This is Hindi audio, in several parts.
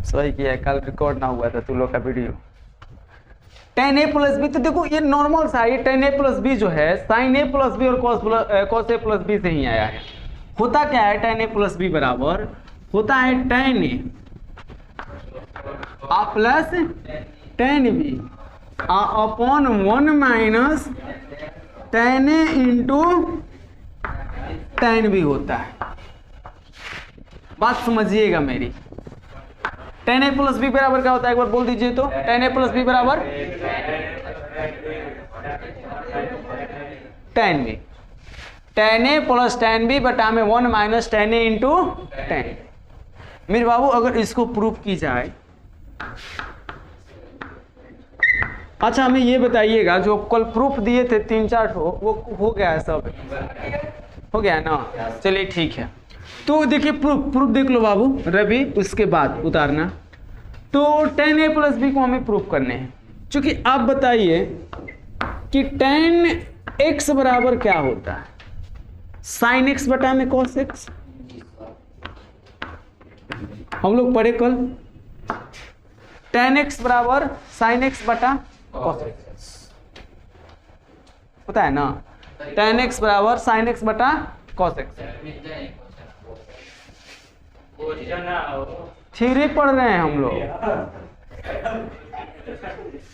सही किया, कल रिकॉर्ड ना हुआ था तू लोग का वीडियो। tan a प्लस बी, तो देखो ये नॉर्मल सा, ये tan a प्लस बी जो है sin a प्लस बी और cos a प्लस बी से ही आया है। होता क्या है, tan a प्लस बी बराबर होता है tan a plus tan b upon 1 minus tan a into tan b होता है। बात समझिएगा मेरी। tan a प्लस बी बराबर क्या होता है, एक बार बोल दीजिए तो। tan a प्लस बी बराबर tan b, tan a plus tan b बटा में 1 minus tan a into tan। मेरे बाबू अगर इसको प्रूफ की जाए, अच्छा हमें ये बताइएगा, जो कल प्रूफ दिए थे 3-4 वो हो गया है, सब हो गया है ना? चलिए ठीक है। तो देखिए प्रूफ देख लो बाबू रवि, उसके बाद उतारना। तो tan a प्लस बी को हमें प्रूफ करने हैं। चूंकि आप बताइए कि tan x बराबर क्या होता है, sin x बटा में cos x। हम लोग पढ़े कल tan x बराबर sin x बटा cos x होता है ना। tan x बराबर sin x बटा cos x। थ्योरी पढ़ रहे हैं हम लोग।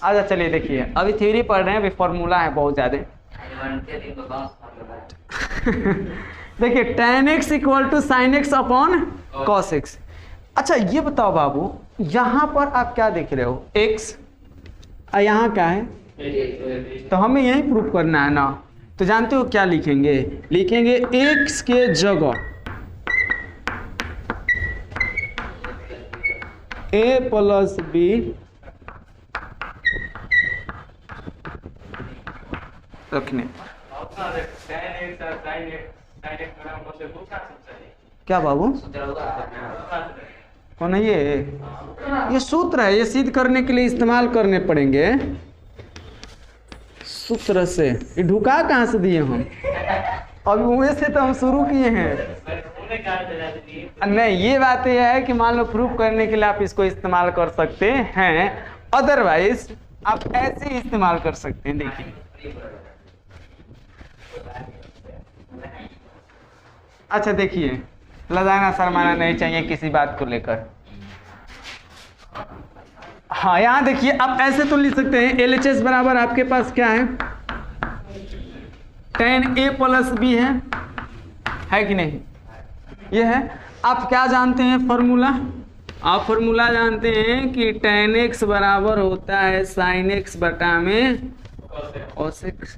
अच्छा चलिए देखिए, अभी थ्योरी पढ़ रहे हैं, अभी फॉर्मूला है बहुत ज्यादा। देखिए tan x equal to sin x upon cos x। अच्छा ये बताओ बाबू, यहां पर आप क्या देख रहे हो, x, और यहाँ क्या है, तो हमें यही प्रूफ करना है ना। तो जानते हो क्या लिखेंगे, लिखेंगे x के जगह a प्लस बी रखने। क्या बाबू कौन है ये सूत्र है, ये सिद्ध करने के लिए इस्तेमाल करने पड़ेंगे सूत्र से। ये ढुका कहाँ से दिए हम, अभी वहीं से तो हम शुरू किए हैं। नहीं, ये बात यह है कि मान लो प्रूफ करने के लिए आप इसको इस्तेमाल कर सकते हैं, अदरवाइज आप ऐसे ही इस्तेमाल कर सकते हैं। देखिए अच्छा देखिए, लजाना शर्माना नहीं चाहिए किसी बात को लेकर। हाँ यहाँ देखिए, आप ऐसे तो लिख सकते हैं LHS बराबर आपके पास क्या है, tan a प्लस बी है कि नहीं, ये है। आप क्या जानते हैं फॉर्मूला, आप फॉर्मूला जानते हैं कि tan x बराबर होता है sin x बटा में cos x,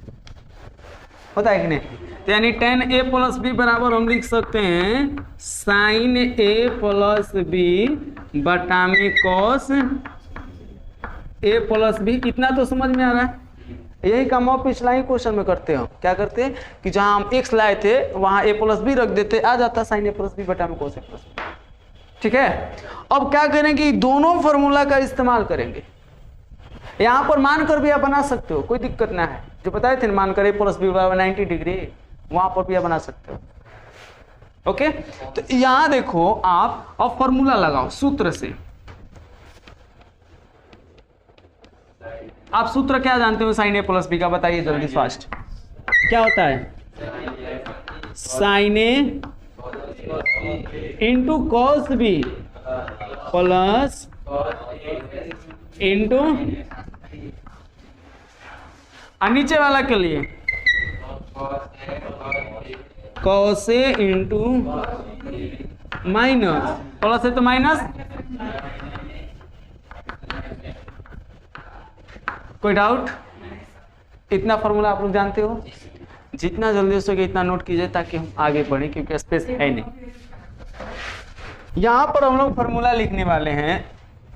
होता है कि नहीं। तो यानी tan a प्लस बी बराबर हम लिख सकते हैं sin a प्लस बी बटा में cos a प्लस बी। इतना तो समझ में आ रहा है। यही काम आप पिछला ही क्वेश्चन में करते हो। क्या करते हैं कि जहां हम x लाए थे वहां a प्लस बी रख देते, आ जाता sin a प्लस बी बटा में cos a प्लस बी। ठीक है, अब क्या करेंगे, दोनों फॉर्मूला का इस्तेमाल करेंगे। यहां पर मानकर भी आप बना सकते हो, कोई दिक्कत ना है। जो बताए थे मानकर a प्लस बी बराबर 90 डिग्री, वहां पर भी आप बना सकते हो। ओके, तो यहां देखो आप अब फॉर्मूला लगाओ सूत्र से। आप सूत्र क्या जानते हो sin a प्लस बी का, बताइए जल्दी फास्ट। क्या होता है, sin a into cos b plus into, नीचे वाला के लिए cos a into minus, plus है तो माइनस। कोई डाउट? इतना फॉर्मूला आप लोग जानते हो, जितना जल्दी हो सके इतना नोट कीजिए ताकि हम आगे बढ़ें, क्योंकि स्पेस है नहीं। यहां पर हम लोग फॉर्मूला लिखने वाले हैं।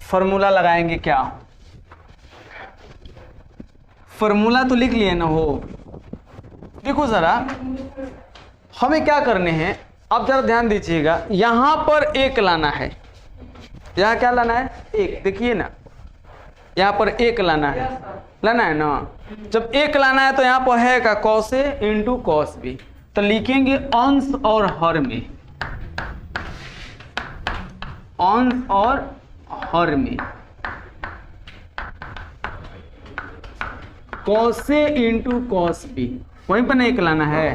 फॉर्मूला लगाएंगे क्या, फॉर्मूला तो लिख लिए ना हो। देखो जरा हमें क्या करने हैं, अब जरा ध्यान दीजिएगा। यहां पर एक लाना है, यहाँ क्या लाना है, एक। देखिए ना यहाँ पर एक लाना है ना। जब एक लाना है तो यहाँ पर है का cos a into cos b, तो लिखेंगे अंश और हर में, अंश और हर में cos A into cos B, वहीं पर नहीं लाना है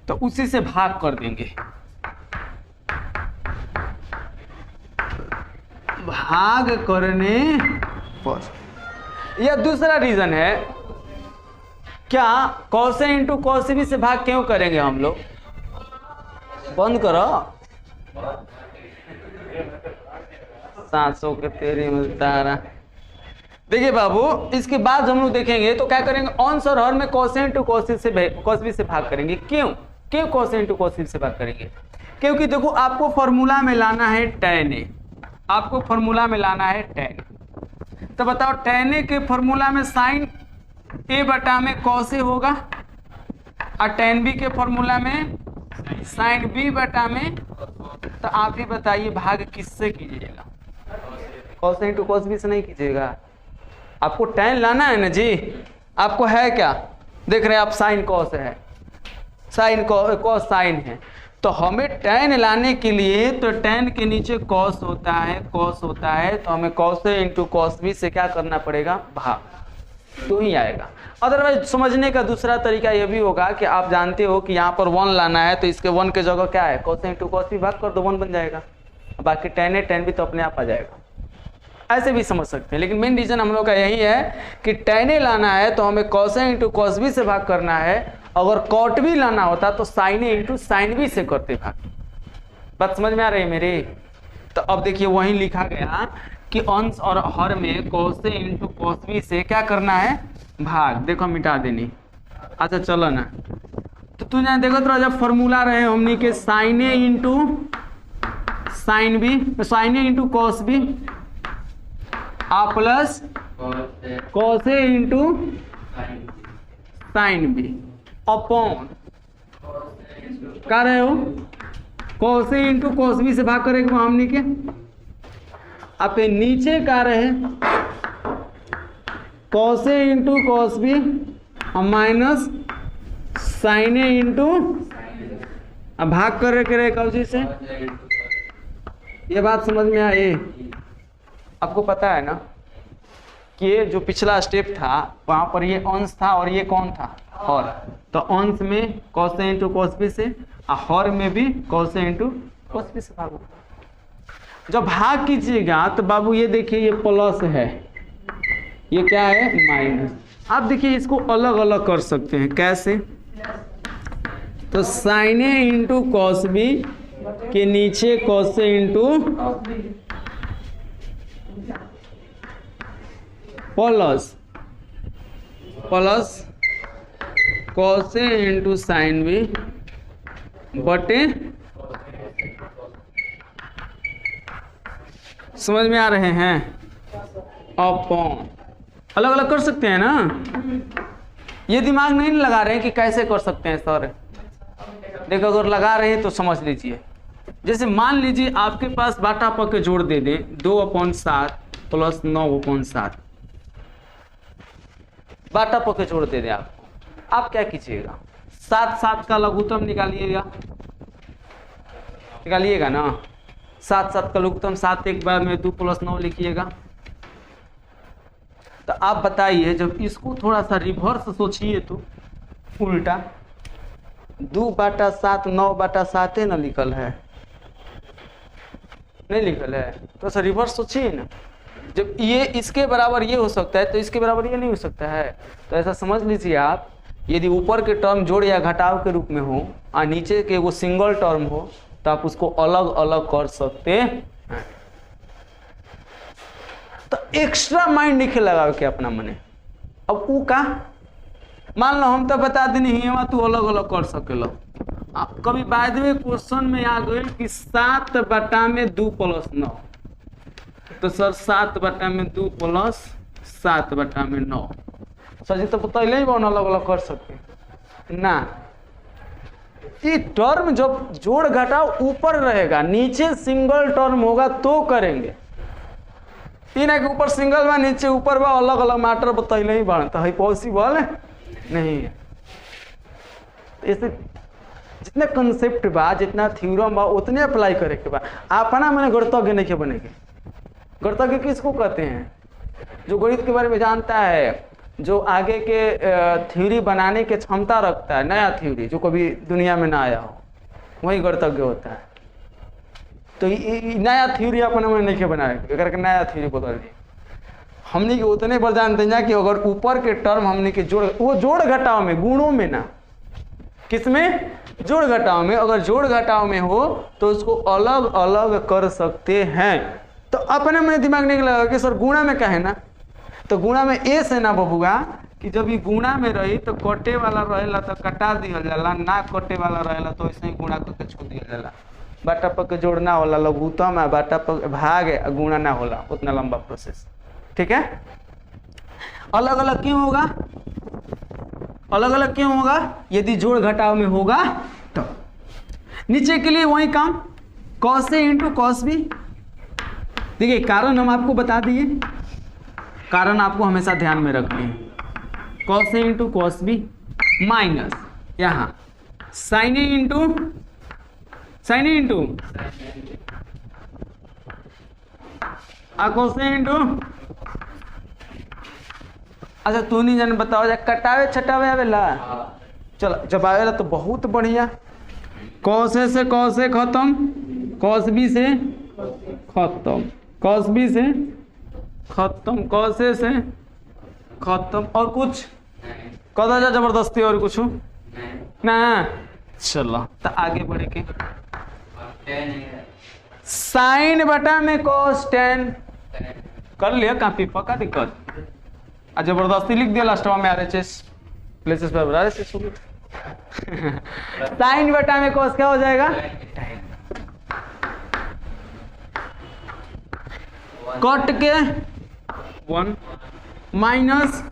तो उसी से भाग कर देंगे। भाग करने पर यह दूसरा रीजन है। क्या cos A into cos B से भाग क्यों करेंगे हम लोग? बंद करो, 700 के तेरे मिलता रहा। देखिए बाबू, इसके बाद हम लोग देखेंगे तो क्या करेंगे, अंश और हर में cos A into cos B से भाग करेंगे। क्यों cos A into cos B से भाग करेंगे? क्योंकि देखो आपको फॉर्मूला में लाना है tan A, आपको फॉर्मूला में लाना है tan A। तो बताओ tan A के फॉर्मूला में sin A बटा में cos A होगा और tan B के फॉर्मूला में sin B बटा में, तो आप ही बताइए भाग किससे कीजिएगा? cos A into cos B से नहीं कीजिएगा, आपको tan लाना है ना जी। आपको है क्या, देख रहे हैं आप sin cos है, sin cos sin है, तो हमें tan लाने के लिए तो tan के नीचे cos होता है, cos होता है, तो हमें cos A into cos B से क्या करना पड़ेगा, भाग, तो ही आएगा। अदरवाइज समझने का दूसरा तरीका यह भी होगा कि आप जानते हो कि यहाँ पर 1 लाना है तो इसके 1 के जगह क्या है, cos A into cos B भाग कर दो, 1 बन जाएगा, बाकी tan A tan B तो अपने आप आ जाएगा। ऐसे भी समझ सकते हैं, लेकिन मेन रीजन हम लोग का यही है कि tan A लाना है तो हमें cos A into cos B से भाग करना है, अगर cot B लाना होता तो sin A into sin B से करते भाग। बात समझ में आ रही है मेरी? तो अब देखिए वहीं लिखा गया कि अंश और हर में cos A into cos B से क्या करना है, भाग। देखो मिटा देनी। अच्छा चलो ना, तो तू यहाँ देखो तो जब फॉर्मूला रहे हमनी के sin A into sin B, sin A into cos B आ plus cos A into sin B upon क्या रहे हो, cos A into cos B से भाग करेंगे हमनी के। अब नीचे का रहे cos A into cos B minus sin A into, अब भाग कर रहे कौन से, ये बात समझ में आई? आपको पता है ना कि ये जो पिछला स्टेप था वहां पर ये अंश था और ये कौन था, हर, तो अंश में cos A into cos B से और हर में भी cos A into cos B से भाग होगा। जब भाग कीजिएगा तो बाबू ये देखिए ये प्लस है, ये क्या है, माइनस। आप देखिए इसको अलग अलग कर सकते हैं, कैसे, तो sin A into cos B के नीचे cos A into plus cos A into sin B बटे, समझ में आ रहे हैं, अपॉन। अलग अलग कर सकते हैं ना, ये दिमाग नहीं लगा रहे हैं कि कैसे कर सकते हैं सर। देखो अगर लगा रहे हैं तो समझ लीजिए, जैसे मान लीजिए आपके पास बाटा पर के जोड़ दे दें 2/7 प्लस 9/7, बाटा पर के जोड़ दे दें आपको, आप क्या कीजिएगा, 7 का लघुत्तम निकालिएगा ना, 7 का लघुत्तम 7 एक बार में 2 + 9 लिखिएगा। तो आप बताइए जब इसको थोड़ा सा रिवर्स सोचिए तो उल्टा 2/7 9/7 ना लिखल है, नहीं लिखल है, तो सर रिवर्स सोचिए ना। जब ये इसके बराबर ये हो सकता है तो इसके बराबर ये नहीं हो सकता है, तो ऐसा समझ लीजिए आप, यदि ऊपर के टर्म जोड़ या घटाव के रूप में हो और नीचे के वो सिंगल टर्म हो तो आप उसको अलग अलग कर सकते हैं। तो एक्स्ट्रा माइंड लिखे लगा के अपना मने, अब वो का मान लो हम तो बता देनी है तू अलग अलग कर सकेलो। कभी बाद में क्वेश्चन में आ गए कि 7/2 + 9, तो सर 7/2 + 7/9, सर जी तो पहले ही अलग अलग कर सकते ना। ये टर्म जब जोड़ घटाव ऊपर रहेगा, नीचे सिंगल टर्म होगा तो करेंगे। तीन के ऊपर सिंगल बा, नीचे ऊपर बा, अलग अलग मैटर पहले ही बनता है, पॉसिबल नहीं है। ऐसे जितने कंसेप्ट बा, जितना थ्योरम बा उतने अप्लाई करे के बा, अपना मैंने गणतज्ञ नहीं के बनेगे। गणितज्ञ किसको कहते हैं? जो गणित के बारे में जानता है, जो आगे के थ्योरी बनाने की क्षमता रखता है, नया थ्योरी जो कभी दुनिया में ना आया हो, वही गणितज्ञ होता है। तो नया थ्योरी अपने में नहीं बनाए करके नया थ्योरी बदल दी। हमने के उतने पर जानते हैं कि अगर ऊपर के टर्म हमने के वो जोड़ घटाव में, गुणों में ना, किसमें? जोड़ घटाव में। अगर जोड़ घटाव में हो तो उसको अलग अलग कर सकते हैं। तो अपने में दिमाग नहीं लगा कि सर गुणा में क्या है ना, तो गुणा में ए से ना बबुआ कि जब ये गुणा में रही तो कटे वाला रहेला तो कटा दिया जाला, ना कटे वाला रहेला तो ऐसे ही गुणा करके छोड़ दिया जाला। बाटा पक के जोड़ना होला लघुत्तम है, बाटा पक भाग है, गुणा ना होला, उतना लंबा प्रोसेस। ठीक है, अलग अलग क्यों होगा? अलग अलग क्यों होगा? यदि जोड़ घटाव में होगा तो। नीचे के लिए वही काम, cos A into cos B. देखिए कारण हम आपको बता दिए, कारण आपको हमेशा ध्यान में रखनी है। Cos A into cos B minus यहाँ sign A into cos A into. अच्छा तू नहीं जान बताओ जा कटावे छटावे आवेला? चलो जब आवेला तो बहुत बढ़िया। कॉस ए से कॉस ए खत्म, कॉस बी से खत्म, कॉस बी से खत्म, कॉस ए से खत्म। और कुछ कदा जा जबरदस्ती और कुछ ना? चलो तो आगे बढ़े के साइन बटा में कॉस टेन कर लिया काफी पक्का दिक्कत। जबरदस्ती लिख दिया लास्ट में RHS प्लेसेस पर RHS हो गया। साइन बटा में कॉस क्या हो जाएगा? कट के 1 माइनस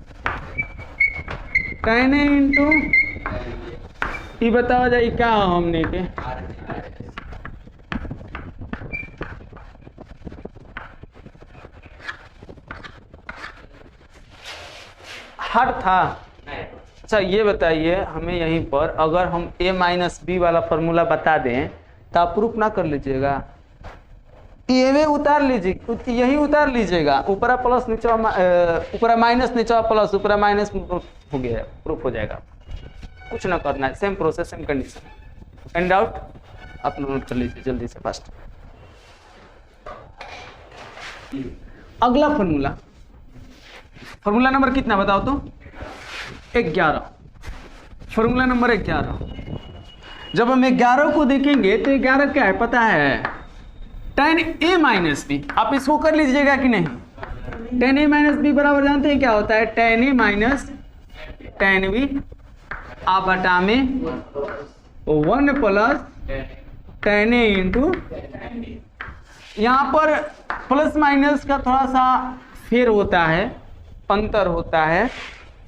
tan A इंटू ये बताओ जाए क्या हो हमने के हर था। अच्छा ये बताइए हमें यहीं पर अगर हम a माइनस बी वाला फॉर्मूला बता दें तो आप प्रूफ ना कर लीजिएगा? ये में उतार लीजिए, यही उतार लीजिएगा, ऊपरा प्लस नीचे ऊपरा माइनस नीचे प्लस ऊपरा माइनस हो गया, प्रूफ हो जाएगा। कुछ ना करना है, same process same condition. And out आप नोट कर लीजिए जल्दी से फास्ट। अगला फॉर्मूला, फॉर्मूला नंबर कितना बताओ तो? 11। Formula number 11। जब हम 11 को देखेंगे तो 11 क्या है पता है? tan A minus B. आप इसको कर लीजिएगा कि नहीं? tan A माइनस बी बराबर जानते हैं क्या होता है? tan A minus tan B आप बटा में 1 प्लस tan A इंटू। यहाँ पर प्लस माइनस का थोड़ा सा फेर होता है, अंतर होता है।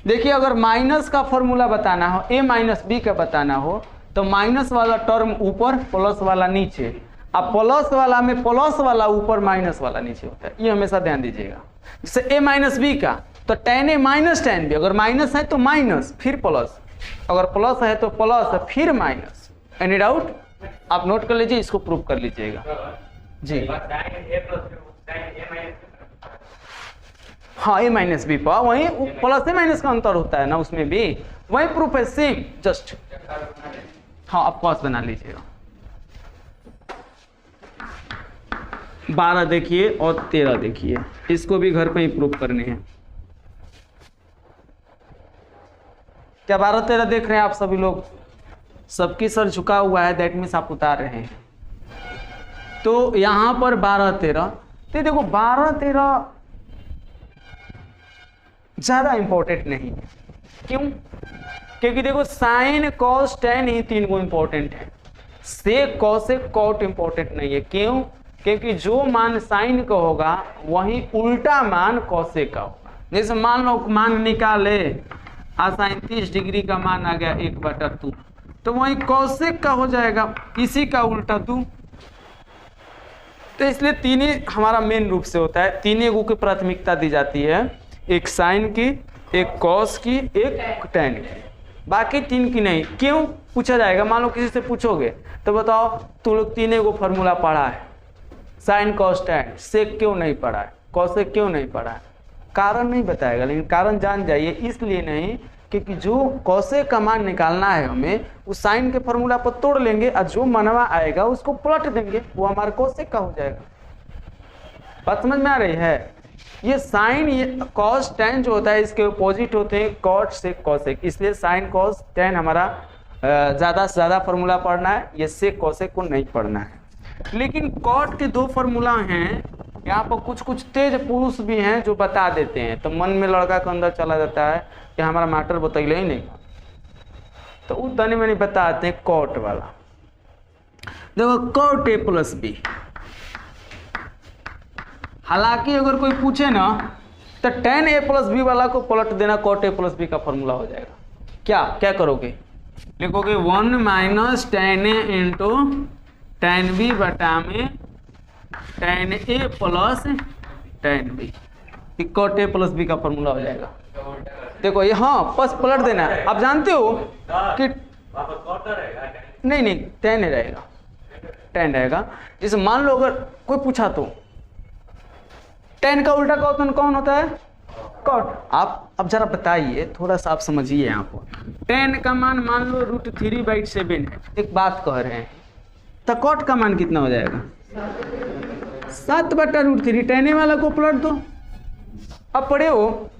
देखिए अगर माइनस का फॉर्मूला बताना हो, a माइनस बी का बताना हो तो माइनस वाला टर्म ऊपर प्लस वाला नीचे, अब प्लस वाला में प्लस वाला ऊपर माइनस वाला नीचे होता है, ये हमेशा ध्यान दीजिएगा। जैसे a माइनस बी का तो tan a minus tan b, अगर माइनस है तो माइनस फिर प्लस, अगर प्लस है तो प्लस फिर माइनस। Any doubt? आप नोट कर लीजिए, इसको प्रूव कर लीजिएगा जी। हाँ a माइनस बी पर वही प्लस ए माइनस का अंतर होता है ना, उसमें भी वही प्रूफ है सेम जस्ट। हाँ आप कॉस बना लीजिएगा। 12 देखिए और 13 देखिए, इसको भी घर पे ही प्रूफ करने हैं। क्या 12 13 देख रहे हैं आप सभी लोग? सबकी सर झुका हुआ है, दैट मीन्स आप उतार रहे हैं। तो यहां पर 12 13 तो देखो 12 13 ज्यादा इंपॉर्टेंट नहीं है। क्यों? क्योंकि देखो साइन कॉस टेन ही 3 को इंपॉर्टेंट है, सेक कॉसेक कॉट इंपॉर्टेंट नहीं है। क्यों? क्योंकि जो मान साइन का होगा वही उल्टा मान कॉसेक का होगा। जैसे मान लो मान निकाले साइन 30 डिग्री का मान आ गया 1/2, तो वही कॉसेक का हो जाएगा, इसी का उल्टा 2। तो इसलिए तीनों हमारा मेन रूप से होता है, तीनों को प्राथमिकता दी जाती है, एक साइन की, एक कॉस की, एक टेन की, बाकी 3 की नहीं। क्यों पूछा जाएगा? मान लो किसी से पूछोगे तो बताओ तू लोग तीनों को फॉर्मूला पढ़ा है, साइन कॉस टैन सेक क्यों नहीं पढ़ा है, कॉसेक क्यों नहीं पढ़ा है, कारण नहीं बताएगा, लेकिन कारण जान जाइए। इसलिए नहीं क्योंकि जो कॉसेक का मान निकालना है हमें उस साइन के फॉर्मूला पर तोड़ लेंगे और जो मनवा आएगा उसको पलट देंगे, वो हमारा कॉसेक का हो जाएगा। बात समझ में आ रही है? ये साइन, ये कॉस टैन जो होता है इसके अपोजिट होते हैं कॉट सेक कॉसेक, इसलिए साइन कॉस टैन हमारा ज़्यादा से ज़्यादा फार्मूला पढ़ना है, ये सेक कॉसेक को नहीं पढ़ना है। लेकिन कॉट के दो फार्मूला हैं, यहाँ पर कुछ कुछ तेज पुरुष भी हैं जो बता देते हैं, तो मन में लड़का के अंदर चला जाता है कि हमारा मैटर बतैले ही नहीं, तो वो तनी मनी बताते हैं कॉट वाला। देखो कॉट ए प्लस बी, हालांकि अगर कोई पूछे ना तो tan a प्लस बी वाला को पलट देना, कॉट ए प्लस बी का फॉर्मूला हो जाएगा। क्या क्या करोगे, लिखोगे 1 minus tan a into tan b बटा में tan a plus tan b, cot A plus B का फॉर्मूला हो जाएगा। देखो ये, हाँ बस पलट देना है। आप जानते हो कि नहीं tan a रहेगा, tan रहेगा। जैसे मान लो अगर कोई पूछा तो tan का उल्टा कौन होता है, कॉट। आप अब जरा बताइए, थोड़ा सा आप समझिए यहाँ पर। tan का मान लो √3/7 है, एक बात कह रहे हैं, तो कॉट का मान कितना हो जाएगा, 7/√3। tan वाला को पलट दो। अब पढ़े हो,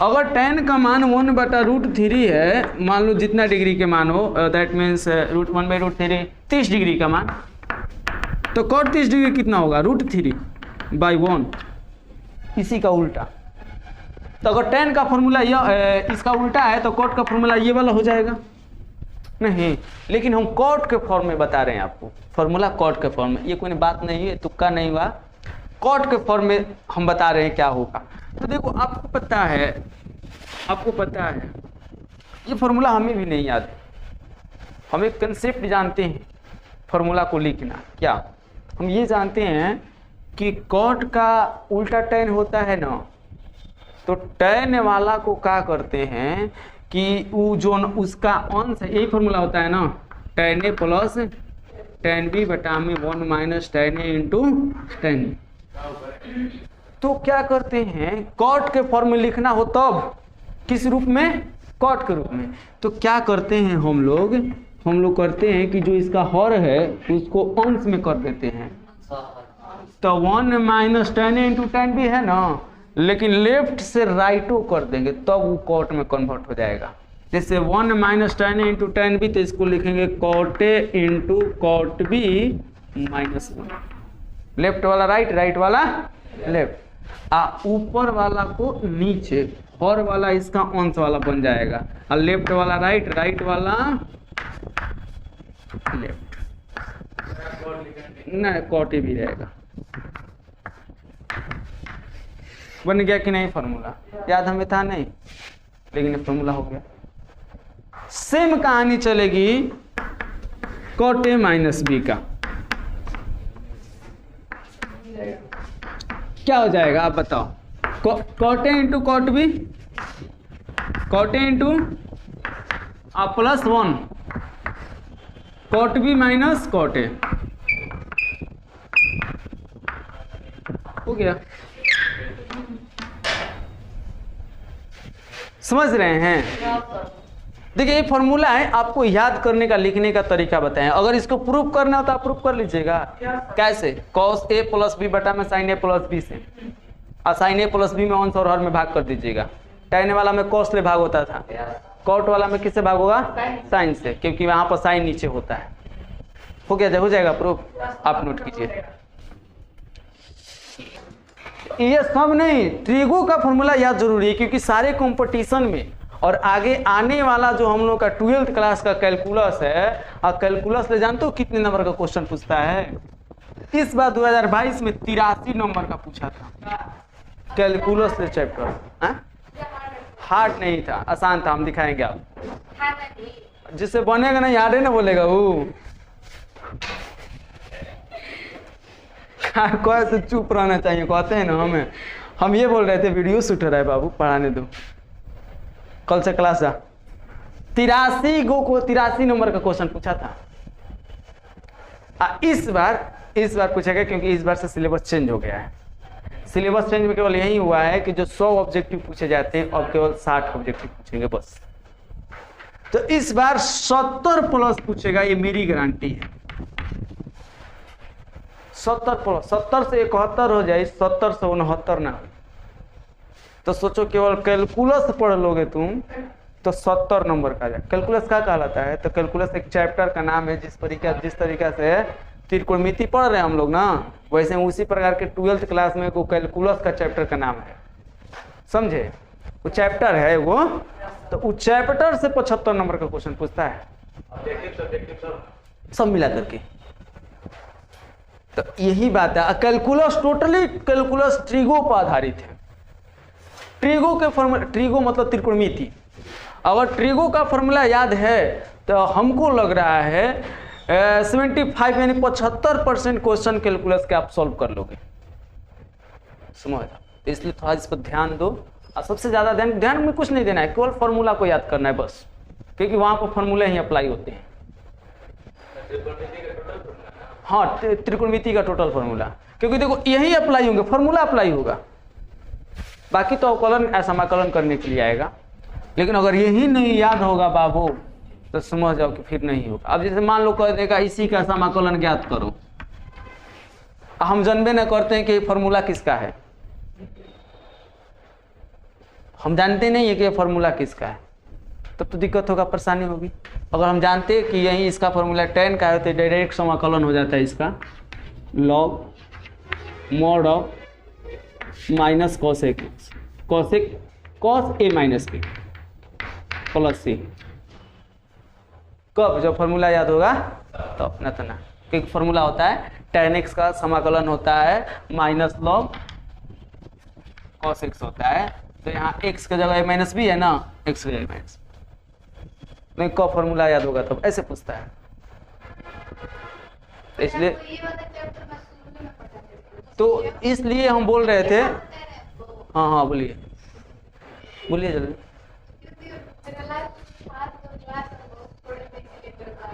अगर tan का मान 1/√3 है, मान लो जितना डिग्री के मान हो, दैट मीन्स √1/√3 30 डिग्री का मान, तो कॉट 30 डिग्री कितना होगा, √3/1, इसी का उल्टा। तो अगर tan का फॉर्मूला इसका उल्टा है तो कॉट का फॉर्मूला ये वाला हो जाएगा नहीं, लेकिन हम कॉट के फॉर्म में बता रहे हैं आपको, फॉर्मूला कॉट के फॉर्म में, ये कोई बात नहीं है, तुक्का नहीं हुआ, कॉट के फॉर्म में हम बता रहे हैं क्या होगा। तो देखो आपको पता है ये फॉर्मूला हमें भी नहीं याद है, हम एक कंसेप्ट जानते हैं फॉर्मूला को लिखना। क्या हम ये जानते हैं कि कॉट का उल्टा tan होता है ना, तो tan वाला को क्या करते हैं कि वो जो उसका अंश है, यही फॉर्मूला होता है ना, tan a plus tan b बटा में 1 minus tan a into tan b। तो क्या करते हैं, कॉट के फॉर्म में लिखना हो तब किस रूप में, कॉट के रूप में। तो क्या करते हैं हम लोग करते हैं कि जो इसका हर है उसको अंश में कर देते हैं, तो 1 minus tan a into tan b है ना, लेकिन लेफ्ट से राइटो कर देंगे तब वो कॉट में कन्वर्ट हो जाएगा। जैसे 1 minus tan a into tan b, तो इसको लिखेंगे cot a into cot b minus 1, left वाला राइट, राइट वाला लेफ्ट, ऊपर वाला को नीचे, और वाला इसका अंश वाला बन जाएगा, और लेफ्ट वाला राइट, राइट वाला लेफ्ट, नहीं cot a भी रहेगा। बन गया कि नहीं फॉर्मूला, याद हमें था नहीं, लेकिन फॉर्मूला हो गया। सेम कहानी चलेगी cot a माइनस बी का, क्या हो जाएगा आप बताओ, cot a into cot b, cot a into plus 1 cot b minus cot a, हो गया। समझ रहे हैं? देखिए ये फॉर्मूला है, आपको याद करने का, लिखने का तरीका बताएं। अगर इसको प्रूव करना हो तो आप प्रूव कर लीजिएगा। कैसे, cos a प्लस बी बटा में sin a प्लस बी से, और sin a प्लस बी में अंश और हर में भाग कर दीजिएगा। tan वाला में cos ले भाग होता था, cot वाला में किससे भाग होगा, sin से, क्योंकि वहां पर sin नीचे होता है। हो गया, हो जाएगा प्रूफ, आप नोट कीजिए। ये सब नहीं, ट्रिगो का फॉर्मूला याद जरूरी है, क्योंकि सारे कंपटीशन में और आगे आने वाला जो हम लोग का 12th क्लास का कैलकुलस है, और कैलकुलस ले जानते हो कितने नंबर का क्वेश्चन पूछता है। इस बार 2022 में 83 नंबर का पूछा था कैलकुलस से चैप्टर। हार्ड नहीं था, आसान था, हम दिखाएंगे आप। जिससे बनेगा ना याद है ना बोलेगा वो, कोई तो चुप रहना चाहिए, कहते हैं ना हम ये बोल रहे थे वीडियो शूट हो रहा है बाबू, पढ़ाने दो, कल से क्लास जा। 83 नंबर का क्वेश्चन पूछा था। इस बार इस बार पूछेगा क्योंकि इस बार से सिलेबस चेंज हो गया है। सिलेबस चेंज में केवल यही हुआ है कि जो 100 ऑब्जेक्टिव पूछे जाते हैं और केवल 60 ऑब्जेक्टिव पूछेंगे बस। तो इस बार 70 प्लस पूछेगा, ये मेरी गारंटी है। 70 प्लस, 70 से 71 हो जाए, 70 से 69 ना हो। तो सोचो केवल कैलकुलस पढ़ लोगे तुम तो 70 नंबर का जाए। कैलकुलस क्या कहलाता है? तो कैलकुलस एक चैप्टर का नाम है। जिस तरीका से त्रिकोणमिति पढ़ रहे हैं हम लोग ना, वैसे उसी प्रकार के 12th क्लास में को कैलकुलस का चैप्टर का नाम है, समझे? वो चैप्टर है वो, तो उस चैप्टर से 75 नंबर का क्वेश्चन पूछता है, सब मिला करके। तो यही बात है, कैलकुलस टोटली कैलकुलस ट्रिगो पर आधारित है। ट्रिगो के फॉर्मूला, ट्रिगो मतलब त्रिकोणमिति, अगर ट्रिगो का फॉर्मूला याद है तो हमको लग रहा है 75 यानी 75% क्वेश्चन कैलकुलस के आप सॉल्व कर लोगे, समझ? इसलिए थोड़ा इस पर ध्यान दो। और सबसे ज्यादा ध्यान में कुछ नहीं देना है, केवल फॉर्मूला को याद करना है बस, क्योंकि वहां पर फॉर्मूले ही अप्लाई होते हैं। हाँ, त्रिकोणमिति का टोटल फॉर्मूला, क्योंकि देखो यही अप्लाई होंगे, फॉर्मूला अप्लाई होगा, बाकी तो अवकलन समाकलन करने के लिए आएगा। लेकिन अगर यही नहीं याद होगा बाबू तो समझ जाओ कि फिर नहीं होगा। अब जैसे मान लो कह देगा इसी का समाकलन ज्ञात करो, हम जानबे न करते हैं कि फॉर्मूला किसका है, हम जानते नहीं है कि ये फॉर्मूला किसका है, तब तो दिक्कत होगा, परेशानी होगी। अगर हम जानते हैं कि यही इसका फॉर्मूला tan का है तो डायरेक्ट समाकलन हो जाता है इसका log mod of minus cos a cos a minus b plus c। कब? जब फॉर्मूला याद होगा तो अपना तो ना, क्योंकि फॉर्मूला होता है tan x का समाकलन होता है माइनस log cos x होता है, तो यहाँ x की जगह माइनस b है ना, x की जगह माइनस, नहीं कब फॉर्मूला याद होगा तब ऐसे पूछता है। इसलिए तो इसलिए हम बोल रहे थे, हाँ हाँ बोलिए बोलिए जल्दी।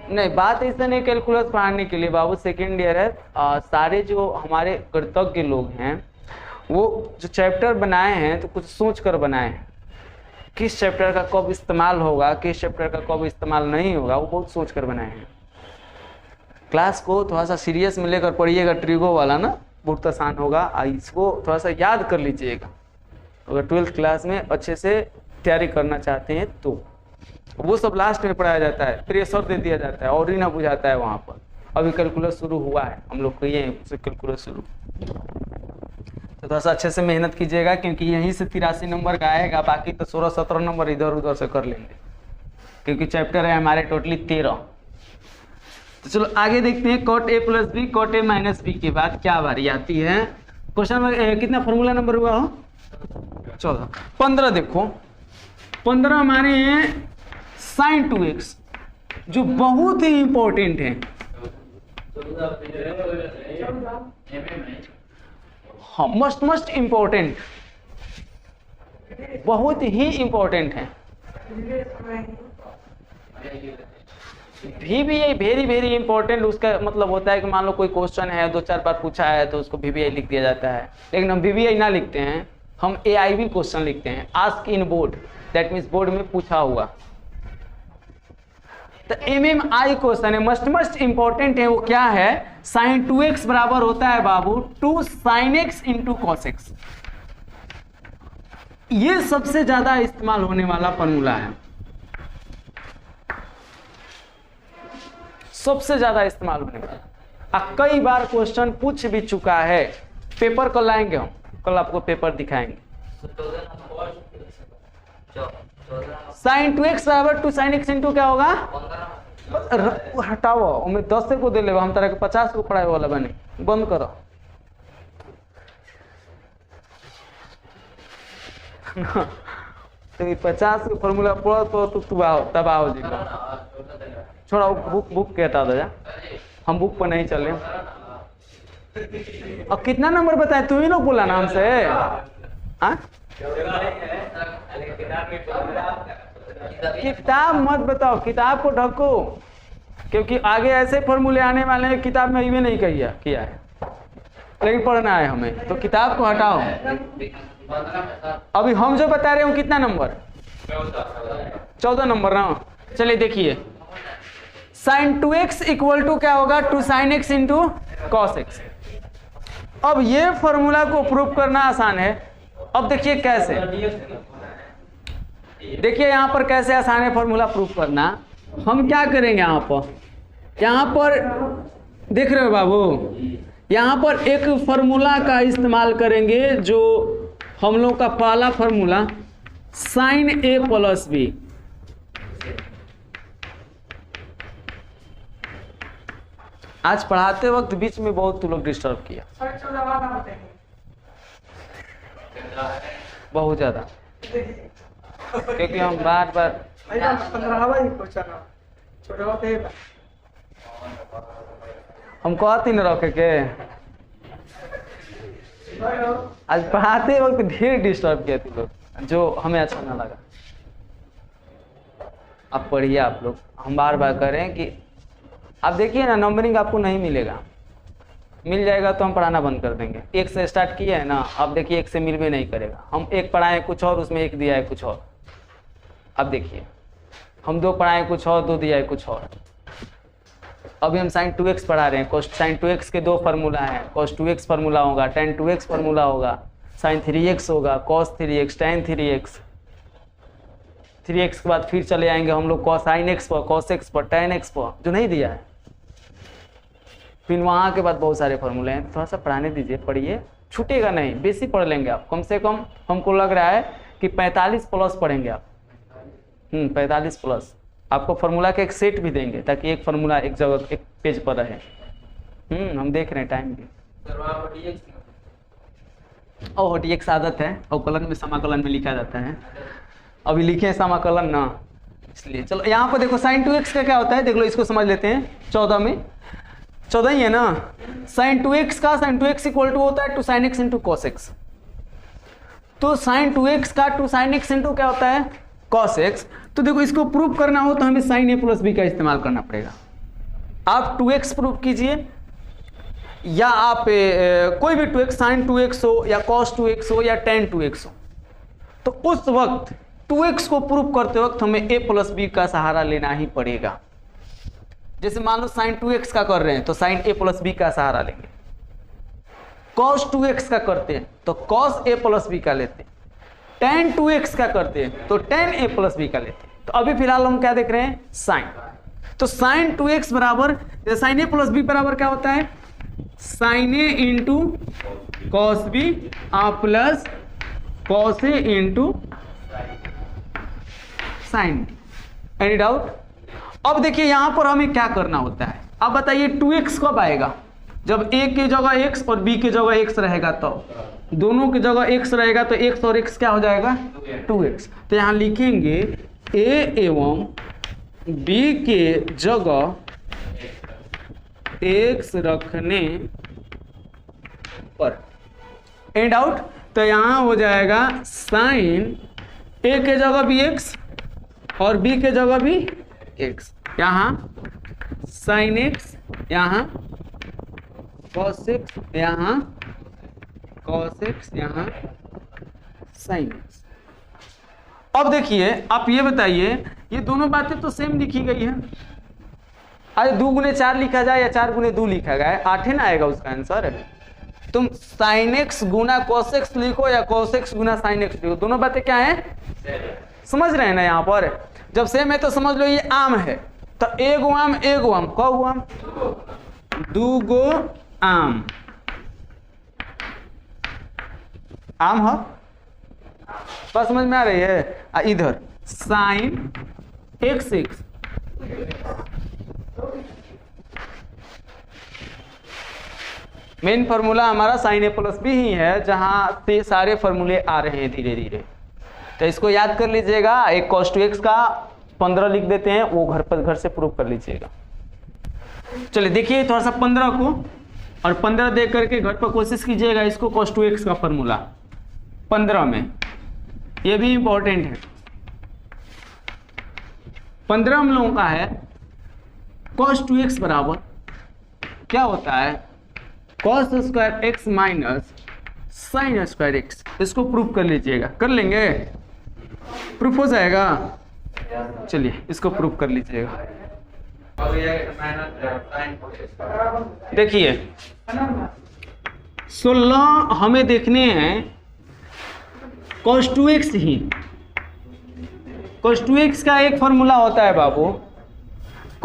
नहीं, बात ऐसा नहीं कैलकुलस पढ़ाने के लिए बाबू, सेकेंड ईयर है। सारे जो हमारे कर्तव्य लोग हैं वो जो चैप्टर बनाए हैं तो कुछ सोच कर बनाए हैं, किस चैप्टर का कब इस्तेमाल होगा, किस चैप्टर का कब इस्तेमाल नहीं होगा, वो बहुत सोच कर बनाए हैं। क्लास को थोड़ा सा सीरियस में लेकर पढ़िएगा, ट्रिगो वाला ना बहुत आसान होगा, इसको थोड़ा सा याद कर लीजिएगा। अगर 12th क्लास में अच्छे से तैयारी करना चाहते हैं तो वो सब लास्ट में पढ़ाया जाता है, प्रेशर दे दिया जाता है और ही ना बुझाता है वहाँ पर। अभी कैलकुलस शुरू हुआ है, हम लोग कहिए कैलकुलस शुरू, तो थोड़ा सा अच्छे से मेहनत कीजिएगा, क्योंकि यहीं से 83 नंबर का आएगा, बाकी तो 16-17 नंबर इधर उधर से कर लेंगे, क्योंकि चैप्टर है हमारे टोटली 13। तो चलो आगे देखते हैं। cot a plus B cot a minus B के बाद क्या बारी आती है? क्वेश्चन कितना फॉर्मूला नंबर हुआ हो? 14। 15 देखो, 15 हमारे हैं sin 2x, जो बहुत ही इंपॉर्टेंट है। हाँ, मस्ट इंपॉर्टेंट, बहुत ही इंपॉर्टेंट है। VBI वेरी इंपॉर्टेंट, उसका मतलब होता है कि मान लो कोई क्वेश्चन है 2-4 बार पूछा है तो उसको VBI लिख दिया जाता है, लेकिन हम VBI ना लिखते हैं, हम AIB क्वेश्चन लिखते हैं, ask in board, that means board में पूछा हुआ। तो MMI क्वेश्चन है, मस्ट इंपॉर्टेंट है। वो क्या है? sin 2x बराबर होता है बाबू 2 sin x into cos x। ये सबसे ज्यादा इस्तेमाल होने वाला फॉर्मूला है, सबसे ज्यादा इस्तेमाल होने वाला। कई बार क्वेश्चन पूछ भी चुका है। पेपर कल लाएंगे हम, कल आपको पेपर दिखाएंगे। sin 2x बराबर 2 sin x इंटू क्या होगा? हटाओ, मैं 10 को दे लेगा, हम तरह के 50 को पढ़ाए वाला बने, बंद करो। तो 50 का फॉर्मूला पढ़ो तो तबाह हो जाएगा। छोड़ा बुक के हटा दो जा, हम बुक पर नहीं चले। और कितना नंबर बताए? तू ही लोग बोला ना हमसे। किताब मत बताओ, किताब को ढको। क्योंकि आगे ऐसे फॉर्मूले आने वाले हैं किताब में ये नहीं किया है, लेकिन पढ़ना है हमें, तो किताब को हटाओ। अभी हम जो बता रहे हो कितना नंबर, 14 नंबर ना। चलिए देखिए, sin 2x इक्वल टू क्या होगा, 2 sin x into cos x. अब ये फॉर्मूला को प्रूव करना आसान है। अब देखिए कैसे, देखिए यहां पर कैसे आसान है फॉर्मूला प्रूव करना। हम क्या करेंगे, यहाँ पर देख रहे हो बाबू, यहाँ पर एक फॉर्मूला का इस्तेमाल करेंगे जो हम लोग का पहला formula sin a plus B. आज पढ़ाते वक्त बीच में बहुत लोग डिस्टर्ब किया, बहुत ज्यादा, क्योंकि हम बार बार हम कहते न रखे के, आज पढ़ाते वक्त ढेर डिस्टर्ब किया थी लोग, जो हमें अच्छा ना लगा। अब पढ़िए आप लोग, हम बार बार करें कि आप देखिए ना, नंबरिंग आपको नहीं मिलेगा, मिल जाएगा तो हम पढ़ाना बंद कर देंगे। एक से स्टार्ट किया है ना, अब देखिए एक से मिल भी नहीं करेगा। हम एक पढ़ाएं कुछ और, उसमें एक दिया है कुछ और। अब देखिए हम 2 पढ़ाएं कुछ और, 2 दिया है कुछ और। अभी हम sin 2x पढ़ा रहे हैं, cos sin 2x के 2 फार्मूला हैं, cos 2x फार्मूला होगा, tan 2x फार्मूला होगा, sin 3x होगा, cos 3x, tan 3x। 3x के बाद फिर चले आएंगे हम लोग cos sin x पर, cos x पर, tan x पर, जो नहीं दिया है। फिर वहाँ के बाद बहुत सारे फार्मूले हैं, थोड़ा सा पढ़ाने दीजिए, पढ़िए, छूटेगा नहीं, बेसी पढ़ लेंगे आप। कम से कम हमको लग रहा है कि 45 प्लस पढ़ेंगे आप। 45 प्लस। आपको फार्मूला का एक सेट भी देंगे ताकि एक फार्मूला एक जगह एक पेज पर रहे। हम देख रहे हैं टाइम भी। और dx आदत है, अवकलन में समाकलन में लिखा जाता है, अभी लिखे हैं समाकलन ना, इसलिए। चलो यहाँ पर देखो sin 2x का क्या होता है, देख लो, इसको समझ लेते हैं। 14 में 14 ही है ना। sin 2x का sin 2x इक्वल टू होता है 2 sin x into cos x। तो sin 2x का 2 sin x इंटू क्या होता है cos x। तो देखो इसको प्रूव करना हो तो हमें sin a प्लस b का इस्तेमाल करना पड़ेगा। आप 2x प्रूव कीजिए, या आप कोई भी 2x, sin 2x हो या cos 2x हो या tan 2x हो, तो उस वक्त 2x को प्रूव करते वक्त हमें a प्लस b का सहारा लेना ही पड़ेगा। जैसे मान लो sin 2x का कर रहे हैं तो sin a प्लस b का सहारा लेंगे, cos 2x का करते हैं तो cos a प्लस b का लेते हैं, tan 2x का करते हैं तो tan a प्लस b का लेते हैं। तो अभी फिलहाल हम क्या देख रहे हैं, sin। तो sin 2x बराबर sin a प्लस b बराबर क्या होता है, sin a into cos B plus cos a into sine. Any doubt? अब देखिए यहां पर हमें क्या करना होता है। अब बताइए 2x कब आएगा, जब a की जगह x और b की जगह x रहेगा, तो दोनों की जगह x रहेगा तो x और x क्या हो जाएगा 2x। तो यहां लिखेंगे a एवं b के जगह x रखने पर। Any doubt? तो यहां हो जाएगा साइन a के जगह भी x और b के जगह भी x, यहाँ sin x, यहाँ cos x, यहाँ cos x, यहाँ sin x। अब देखिए आप ये बताइए, ये दोनों बातें तो सेम लिखी गई है। आज 2 गुने 4 लिखा जाए या 4 गुने 2 लिखा जाए, 8 ही ना आएगा उसका आंसर। तुम sin x गुना cos x लिखो या cos x गुना sin x लिखो, दोनों बातें क्या है, समझ रहे हैं ना। यहाँ पर जब सेम है तो समझ लो ये आम है, तो एगो आम एगो आम, कौ आम, 2 गो आम, आम हो, बात समझ में आ रही है। इधर sine x x, main formula हमारा साइन ए प्लस बी ही है, जहां से सारे फॉर्मूले आ रहे हैं धीरे धीरे। तो इसको याद कर लीजिएगा। एक cos 2x का 15 लिख देते हैं, वो घर से प्रूव कर लीजिएगा। चलिए देखिए थोड़ा सा 15 को और 15 देख करके घर पर कोशिश कीजिएगा इसको cos 2x का फॉर्मूला 15 में, ये भी इंपॉर्टेंट है। 15 हम लोगों का है cos 2x बराबर क्या होता है, cos square x minus sine square x. इसको प्रूफ कर लीजिएगा, कर लेंगे, प्रूफ हो जाएगा। चलिए इसको प्रूफ कर लीजिएगा। देखिए 16 हमें देखने हैं cos 2x ही। cos 2x का एक फॉर्मूला होता है बाबू,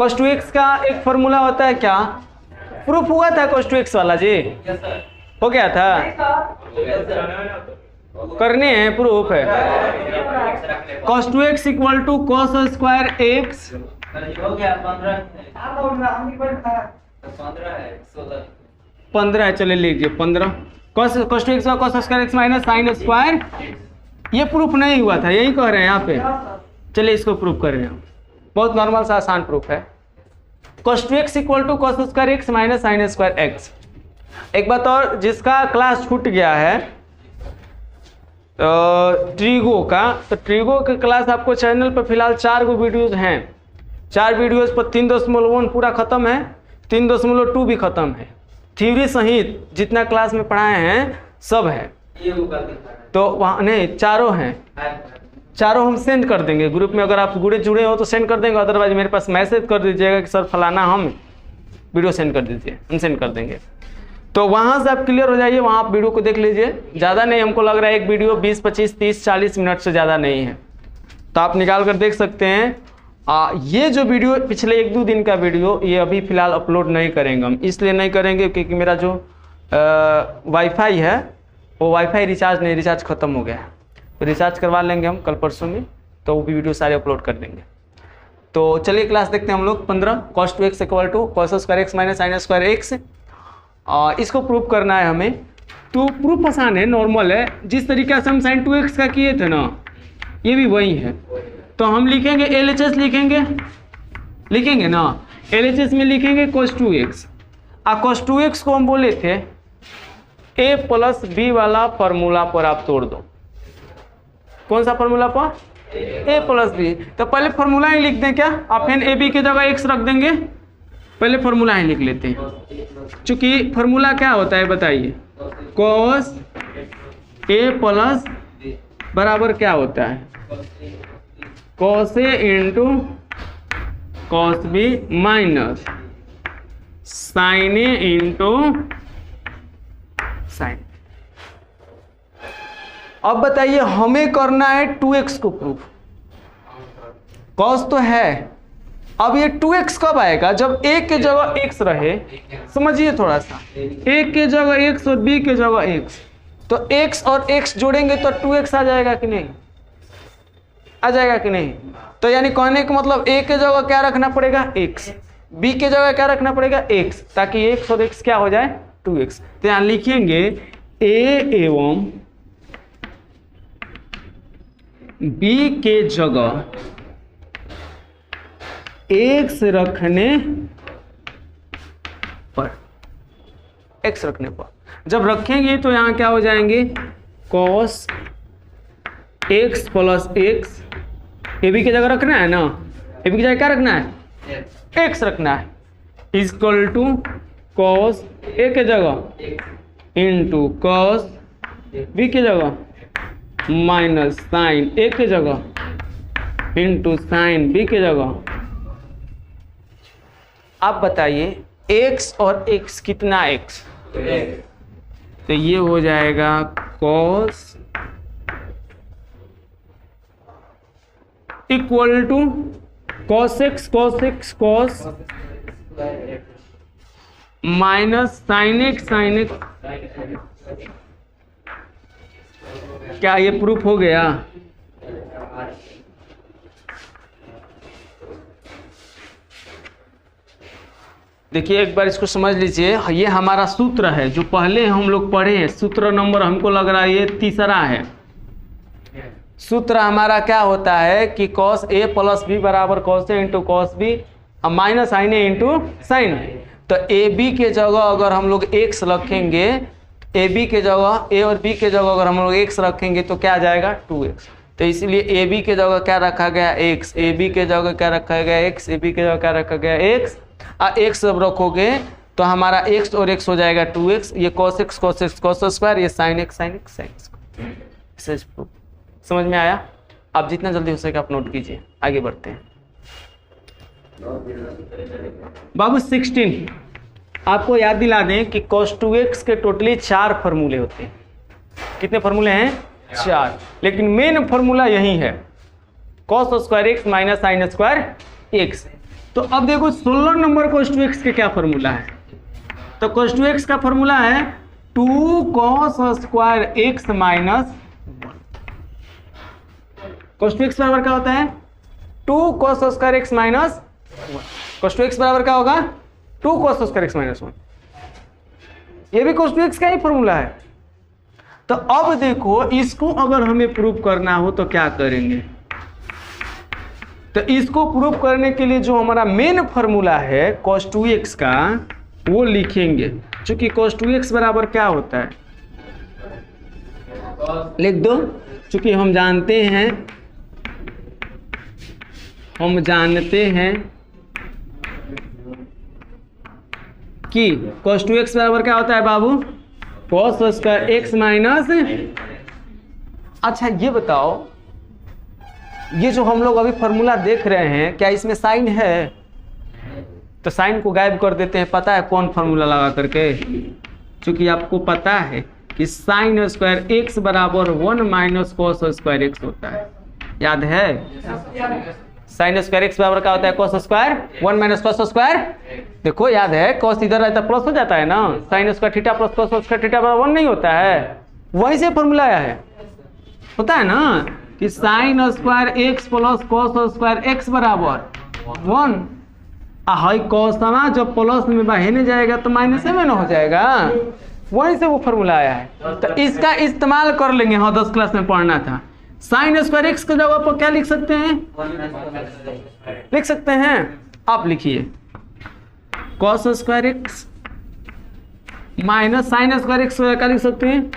cos 2x का एक फॉर्मूला होता है क्या, प्रूफ हुआ था cos 2x वाला जी, हो गया था, करने हैं, प्रूफ है। cos 2x equal to cos square x, 15 है, चले लीजिए 15, cos 2x का cos square x minus sine square, ये प्रूफ नहीं हुआ था, यही कह रहे हैं यहाँ पे। चलिए इसको प्रूफ कर रहे हैं, बहुत नॉर्मल सा आसान प्रूफ है। cos 2x equal to cos square x minus sine square x। एक बात और, जिसका क्लास छूट गया है ट्रिगो का, तो ट्रिगो का क्लास आपको चैनल पर फिलहाल 4 गो वीडियोज हैं, 4 वीडियोज पर 3.1 पूरा खत्म है, 3.2 भी खत्म है, थ्योरी सहित जितना क्लास में पढ़ाए हैं सब है। तो वहाँ नहीं, चारों हैं, चारों हम सेंड कर देंगे ग्रुप में, अगर आप जुड़े हो तो सेंड कर देंगे, अदरवाइज मेरे पास मैसेज कर दीजिएगा कि सर फलाना हम वीडियो सेंड कर दीजिए, हम सेंड कर देंगे। तो वहाँ से आप क्लियर हो जाइए, वहाँ आप वीडियो को देख लीजिए, ज़्यादा नहीं, हमको लग रहा है एक वीडियो 20, 25, 30, 40 मिनट से ज़्यादा नहीं है, तो आप निकाल कर देख सकते हैं। ये जो वीडियो पिछले 1-2 दिन का वीडियो, ये अभी फ़िलहाल अपलोड नहीं करेंगे हम, इसलिए नहीं करेंगे क्योंकि मेरा जो वाईफाई है वो वाईफाई रिचार्ज ख़त्म हो गया है, तो रिचार्ज करवा लेंगे हम कल परसों में, तो वो भी वीडियो सारे अपलोड कर देंगे। तो चलिए क्लास देखते हैं हम लोग। 15 cos 2x equal to cos square x minus sine square x, इसको प्रूफ करना है हमें। तो प्रूफ आसान है, नॉर्मल है, जिस तरीके से हम साइन 2x का किए थे ना, ये भी वही है। तो हम लिखेंगे LHS, लिखेंगे ना, LHS में लिखेंगे cos 2x, cos 2x को हम बोले थे a प्लस b वाला फॉर्मूला पर आप तोड़ दो। कौन सा फॉर्मूला पर, a प्लस बी। तो पहले फॉर्मूला ही लिख दें क्या, आप फिर ए बी की जगह x रख देंगे, पहले फॉर्मूला ही लिख लेते हैं। चूंकि फॉर्मूला क्या होता है बताइए, cos a प्लस बराबर क्या होता है, cos a into cos b minus sine a into sine. अब बताइए हमें करना है 2x को प्रूफ, cos तो है, अब ये 2x कब आएगा, जब a के जगह x रहे, समझिए थोड़ा सा, a के जगह x और b के जगह x, तो x और x जोड़ेंगे तो 2x आ जाएगा कि नहीं, आ जाएगा कि नहीं। तो यानी कहने का मतलब a के जगह क्या रखना पड़ेगा x, b के जगह क्या रखना पड़ेगा x, ताकि x और x क्या हो जाए 2x। तो यहाँ लिखेंगे a एवं b के जगह x रखने पर, x रखने पर जब रखेंगे तो यहाँ क्या हो जाएंगे, cos x plus x, A B की जगह रखना है ना, ए बी की जगह क्या रखना है, x रखना है, इक्वल टू cos a के जगह इंटू cos b के जगह माइनस साइन a के जगह इंटू साइन b के जगह। आप बताइए x और x कितना x, तो ये हो जाएगा cos equal to cos x cos minus sine x। क्या ये प्रूफ हो गया, देखिए एक बार इसको समझ लीजिए, ये हमारा सूत्र है जो पहले हम लोग पढ़े हैं, सूत्र नंबर हमको लग रहा है ये तीसरा है। सूत्र हमारा क्या होता है कि cos a प्लस b बराबर cos a into cos b minus sine a into sine. तो ए बी के जगह अगर हम लोग x रखेंगे, ए बी के जगह a और b के जगह अगर हम लोग x रखेंगे तो क्या आ जाएगा 2x। तो इसलिए ए बी के जगह क्या रखा गया x, ए बी के जगह क्या रखा गया x, ए बी के जगह क्या रखा गया x, x सब रखोगे तो हमारा x और x हो जाएगा 2x, ये cos x cos स्क्वायर, ये sin x समझ में आया? आप जितना जल्दी हो सके आप नोट कीजिए, आगे बढ़ते हैं। बाबू 16 आपको याद दिला दें कि cos 2x के टोटली 4 फॉर्मूले होते हैं। कितने फॉर्मूले हैं? 4, लेकिन मेन फॉर्मूला यही है cos square x minus sin square x। तो अब देखो 16 नंबर cos 2x के क्या फॉर्मूला है? तो cos 2x का फॉर्मूला है 2 cos square x minus 1। cos 2x बराबर क्या होता है? 2 cos square x minus 1। cos 2x बराबर क्या होगा? 2 cos स्क्वायर x माइनस 1। ये भी cos 2x का ही फॉर्मूला है। तो अब देखो इसको अगर हमें प्रूव करना हो तो क्या करेंगे? तो इसको प्रूव करने के लिए जो हमारा मेन फॉर्मूला है cos 2x का वो लिखेंगे। चूंकि cos 2x बराबर क्या होता है? लिख दो। चूंकि हम जानते हैं कि cos 2x बराबर क्या होता है बाबू? cos square x minus. अच्छा ये बताओ, ये जो हम लोग अभी फॉर्मूला देख रहे हैं क्या इसमें साइन है? तो साइन को गायब कर देते हैं। पता है कौन फॉर्मूला लगा करके? क्योंकि आपको पता है कि साइन स्क्वायर x बराबर 1 माइनस cos स्क्वायर x होता है। याद है? साइन स्क्वायर x बराबर क्या होता है? cos square 1 minus cos square. देखो याद है, cos इधर रहता है प्लस हो जाता है ना, sine square theta plus cos square theta बराबर 1 नहीं होता है? वहीं से फॉर्मूला आया है। होता है ना कि sign square x plus cos square x बराबर 1। हाई कॉसमा जब प्लस में बाहर जाएगा तो माइनस में ना हो जाएगा। वहीं से वो फॉर्मूला आया है। तो इसका इस्तेमाल कर लेंगे। हाँ 10 क्लास में पढ़ना था। साइन स्क्वायर x की जगह पर क्या लिख सकते हैं? लिख सकते हैं, आप लिखिए cos square x minus sine square x क्या लिख सकते हैं?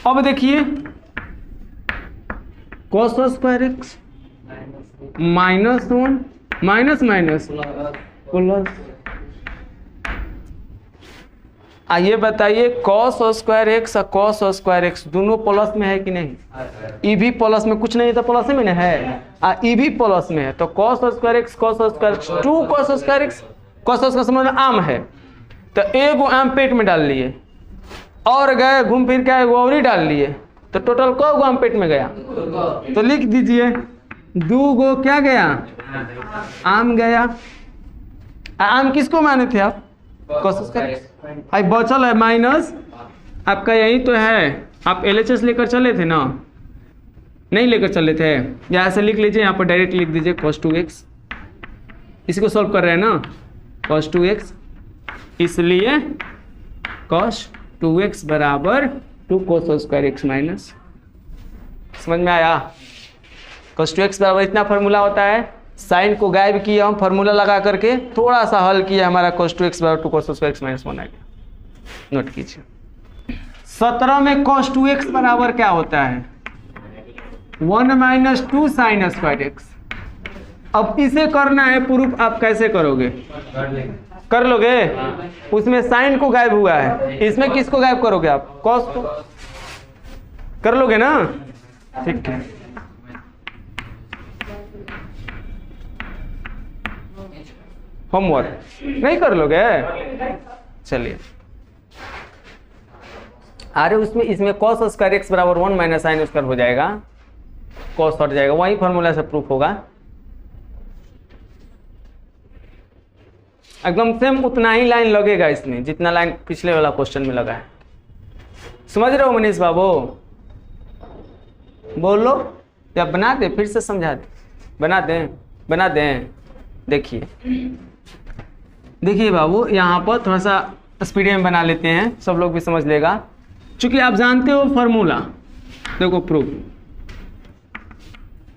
अब देखिए cos square x minus 1 minus minus plus. आइए बताइए cos स्क्वायर x और cos स्क्वायर x दोनों प्लस में है कि नहीं? ई भी प्लस में, कुछ नहीं तो प्लस में ना है। ई भी प्लस में है तो cos square x cos square 2 cos square x। cos square समझ आम है तो एगो आम पेट में डाल लिए और गए घूम फिर के एगो और ही डाल लिए तो टोटल को आम पेट में गया? तो लिख दीजिए 2 गो क्या गया? आम गया। आम किसको माने थे आप? cos square. भाई बचल है माइनस, आपका यही तो है। आप LHS लेकर चले थे ना? नहीं लेकर चले थे? यहाँ से लिख लीजिए, यहाँ पर डायरेक्ट लिख दीजिए cos 2x। इसको सॉल्व कर रहे हैं ना, cos 2x, इसलिए cos 2x बराबर 2 cos स्क्वायर x माइनस। समझ में आया? cos 2x बराबर इतना फार्मूला होता है। साइन को गायब किया हम फार्मूला लगा करके, थोड़ा सा हल किया, हमारा cos 2x बराबर 2 cos स्क्वायर x माइनस 1 आ गया। नोट कीजिए। 17 में cos 2x बराबर क्या होता है? 1 माइनस 2 साइन स्क्वायर x। अब इसे करना है प्रूफ, आप कैसे करोगे? कर लोगे? उसमें साइन को गायब हुआ है, इसमें किसको गायब करोगे आप? cos को। कर लोगे ना? ठीक है। होमवर्क नहीं कर लोगे? चलिए, अरे उसमें इसमें cos स्क्वायर x बराबर 1 माइनस साइन स्क्वायर हो जाएगा, cos हट जाएगा, वही फॉर्मूला से प्रूफ होगा। एकदम सेम उतना ही लाइन लगेगा इसमें जितना लाइन पिछले वाला क्वेश्चन में लगा है। समझ रहे हो मनीष बाबू? बोलो या बना दे, फिर से समझा दे। बना दें? बना दें। देखिए देखिए बाबू, यहाँ पर थोड़ा सा स्पीड में बना लेते हैं, सब लोग भी समझ लेगा। चूंकि आप जानते हो फार्मूला, देखो प्रूफ,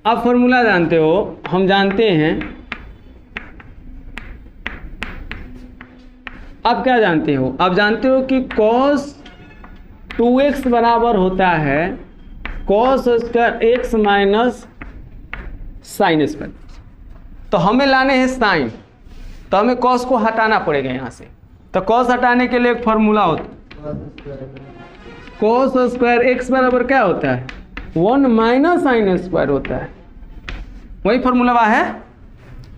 आप फार्मूला जानते हो, हम जानते हैं। आप क्या जानते हो? आप जानते हो कि cos 2x बराबर होता है cos square x minus sine square. तो हमें लाने हैं साइन, तो हमें कॉस को हटाना पड़ेगा यहाँ से। तो कॉस हटाने के लिए एक फॉर्मूला होता है, कॉस स्क्वायर एक्स बराबर क्या होता है 1 माइनस साइन स्क्वायर होता है, वही फॉर्मूला है।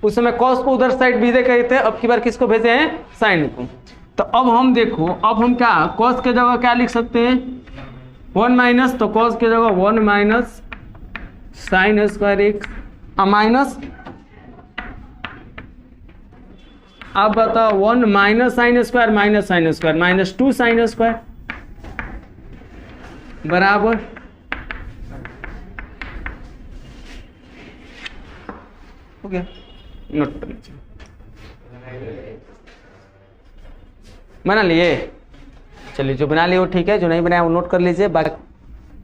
उस समय कॉस को उधर साइड भेजे गए थे, अब की बार किसको भेजे हैं साइन को। तो अब हम देखो, अब हम क्या कॉस के जगह क्या लिख सकते हैं 1 माइनस, तो कॉस के जगह 1 माइनस साइन स्क्वायर एक्स माइनस, अब बताओ 1 माइनस sine square minus 2 sine square बराबर हो गया। नोट कर लीजिए, बना लिए, चलिए जो बना लिए वो ठीक है, जो नहीं बनाया वो नोट कर लीजिए। बाकी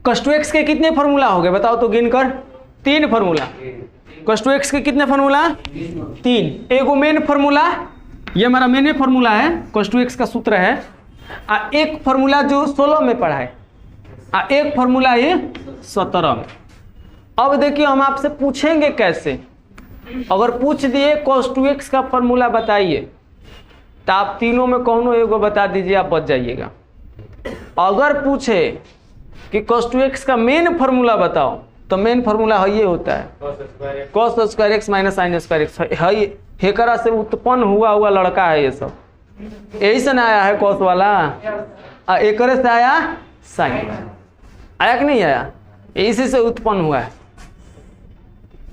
cos 2x के कितने फॉर्मूला हो गए बताओ तो गिनकर, 3 फॉर्मूला। cos 2x के कितने फॉर्मूला 3, एगो मेन फॉर्मूला, ये हमारा मेन फॉर्मूला है, cos 2x का सूत्र है। एक फॉर्मूला जो 16 में पढ़ा है, एक फॉर्मूला ये 17 में। अब देखिए हम आपसे पूछेंगे कैसे, अगर पूछ दिए cos 2x का फॉर्मूला बताइए तो आप तीनों में कौनो एगो बता दीजिए, आप बच जाइएगा। अगर पूछे कि cos 2x का मेन फॉर्मूला बताओ तो मेन फॉर्मूला है ये होता है cos square x minus sine square x, हेकरा से उत्पन्न हुआ लड़का है ये सब, यही से ना आया है cos वाला, एकरे से आया साइन, आया कि नहीं आया, इसी से उत्पन्न हुआ है।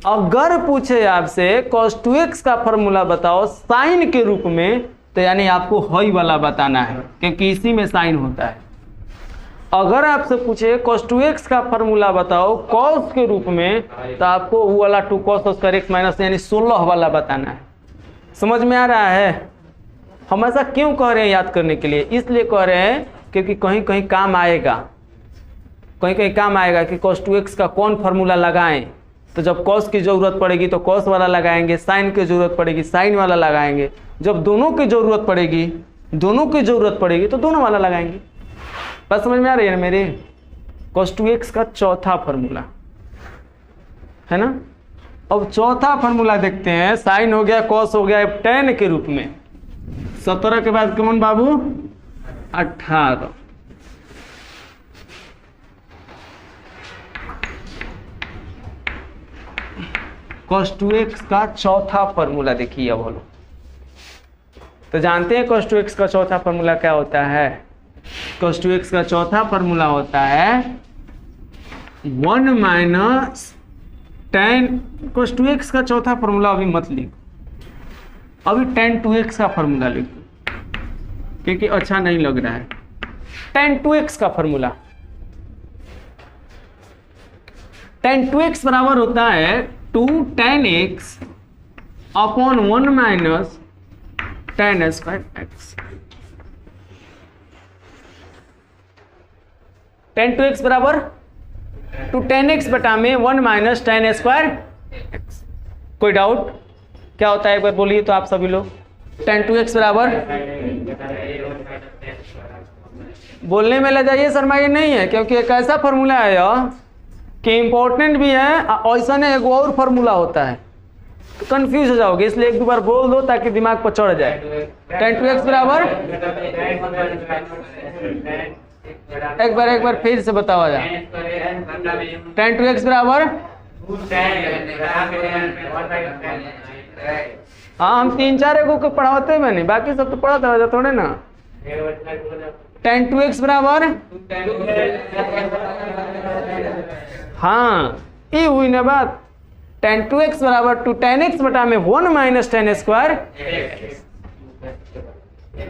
अगर पूछे आपसे cos 2x का फॉर्मूला बताओ साइन के रूप में, तो यानी आपको हई वाला बताना है क्योंकि इसी में साइन होता है। अगर आपसे पूछे cos 2x का फॉर्मूला बताओ cos के रूप में, तो आपको वो वाला 2 cos स्क्वायर एक्स माइनस यानी 16 वाला बताना है। समझ में आ रहा है? हम ऐसा क्यों कह रहे हैं याद करने के लिए, इसलिए कह रहे हैं क्योंकि कहीं कहीं काम आएगा, कहीं कहीं काम आएगा कि cos 2x का कौन फार्मूला लगाएं। तो जब cos की ज़रूरत पड़ेगी तो cos वाला लगाएंगे, साइन की ज़रूरत पड़ेगी साइन वाला लगाएंगे, जब दोनों की ज़रूरत पड़ेगी तो दोनों वाला लगाएंगे। बात समझ में आ रही है ना मेरे? cos 2x का चौथा फार्मूला है ना। अब चौथा फार्मूला देखते हैं, साइन हो गया cos हो गया tan के रूप में, 17 के बाद कौन बाबू 18। cos 2x का चौथा फार्मूला देखिए। अब बोलो तो जानते हैं cos 2x का चौथा फार्मूला क्या होता है? cos 2x का चौथा फार्मूला होता है 1 माइनस tan। cos 2x का चौथा फार्मूला अभी मत लिखो, अभी tan 2x का फार्मूला लिखो क्योंकि अच्छा नहीं लग रहा है। tan 2x का फार्मूला, tan 2x बराबर होता है 2 tan x upon 1 minus tan square x. tan 2x बराबर 2 tan x बटा में 1 माइनस tan स्क्वायर एक्स। कोई डाउट क्या होता है एक बार बोलिए तो आप सभी लोग। tan 2x बराबर, बोलने में ले जाइए शर्माइए नहीं है, क्योंकि एक ऐसा फार्मूला है यह कि इम्पोर्टेंट भी है, ऐसा नहीं एक और फार्मूला होता है तो कंफ्यूज हो जाओगे, इसलिए एक दो बार बोल दो ताकि दिमाग पर चढ़ जाए। tan 2x बराबर, एक बार फिर से बताओ जा। tan 2x बराबर, हाँ हम 3-4 एगो को पढ़ाते हैं मैंने, बाकी सब तो पढ़ाता है थोड़े ना। tan 2x बराबर, हाँ ये हुई ना बात। tan 2x बराबर 2 tan x बटा में 1 माइनस tan स्क्वायर।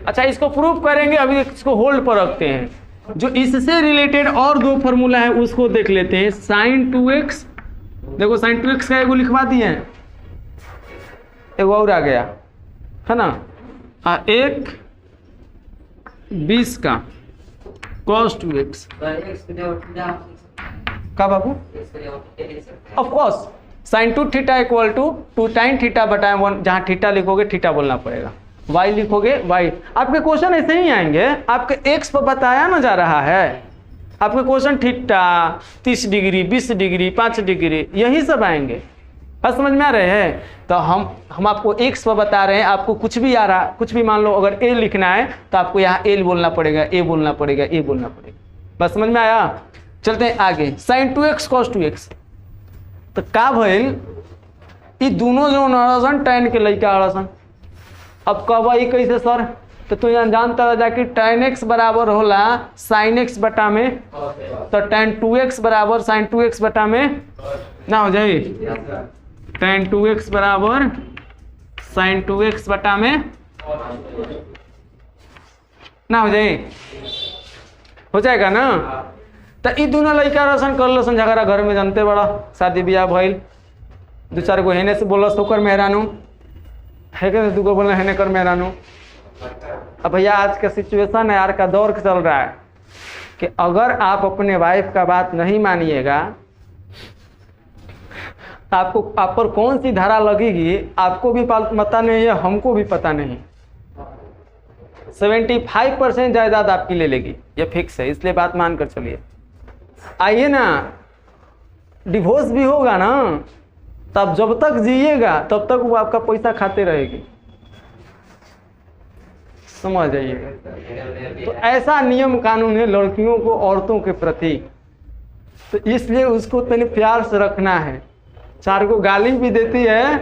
अच्छा इसको प्रूव करेंगे, अभी इसको होल्ड पर रखते हैं। जो इससे रिलेटेड और दो फार्मूला है उसको देख लेते हैं। sin 2x, देखो sin 2x का एगो लिखवा दिए हैं, एगो और आ गया है ना, एक 20 का cos 2x का बाबू, of course sin 2 theta equal to 2 sin theta बटा 1, जहाँ थीटा लिखोगे थीटा बोलना पड़ेगा, y लिखोगे y। आपके क्वेश्चन ऐसे ही आएंगे, आपके x पर बताया ना जा रहा है, आपके question theta 30 degree 20 degree 5 degree यही सब आएंगे। बस समझ में आ रहे हैं। तो हम आपको x पर बता रहे हैं, आपको कुछ भी आ रहा, कुछ भी मान लो अगर a लिखना है तो आपको यहाँ a बोलना पड़ेगा, a बोलना पड़ेगा, a बोलना पड़ेगा। बस समझ में आया। चलते हैं आगे, sin 2x cos 2x। तो का भइल, ये दोनों जो नड़सन tan के लइका अड़सन। अब कहबा ई कैसे सर, तो तू यहाँ जानता रह जा कि tan x बराबर होला sin x बटा में, तो tan 2x बराबर sin 2x बटा में ना हो जाए, tan 2x बराबर sin 2x बटा में ना हो जाए, हो जाएगा ना। तो ये दोनों लड़का रसन कर लो झगड़ा घर में, जानते बड़ा शादी ब्याह भइल, 2-4 गो हेने से बोल सोकर मेहरानू है के 2 गो बोला हेने कर मेहरानू। अब भैया आज का सिचुएशन है यार, का दौर चल रहा है कि अगर आप अपने वाइफ का बात नहीं मानिएगा, आपको आप पर कौन सी धारा लगेगी आपको भी पता नहीं है, हमको भी पता नहीं। 75% जायदाद आपकी ले लेगी, ये फिक्स है, इसलिए बात मान कर चलिए। आइए ना, डिवोर्स भी होगा ना, तब जब तक जिएगा तब तक वो आपका पैसा खाते रहेगी, समझ जाइएगा। तो ऐसा नियम कानून है लड़कियों को औरतों के प्रति, तो इसलिए उसको तनी प्यार से रखना है। 4 को गाली भी देती है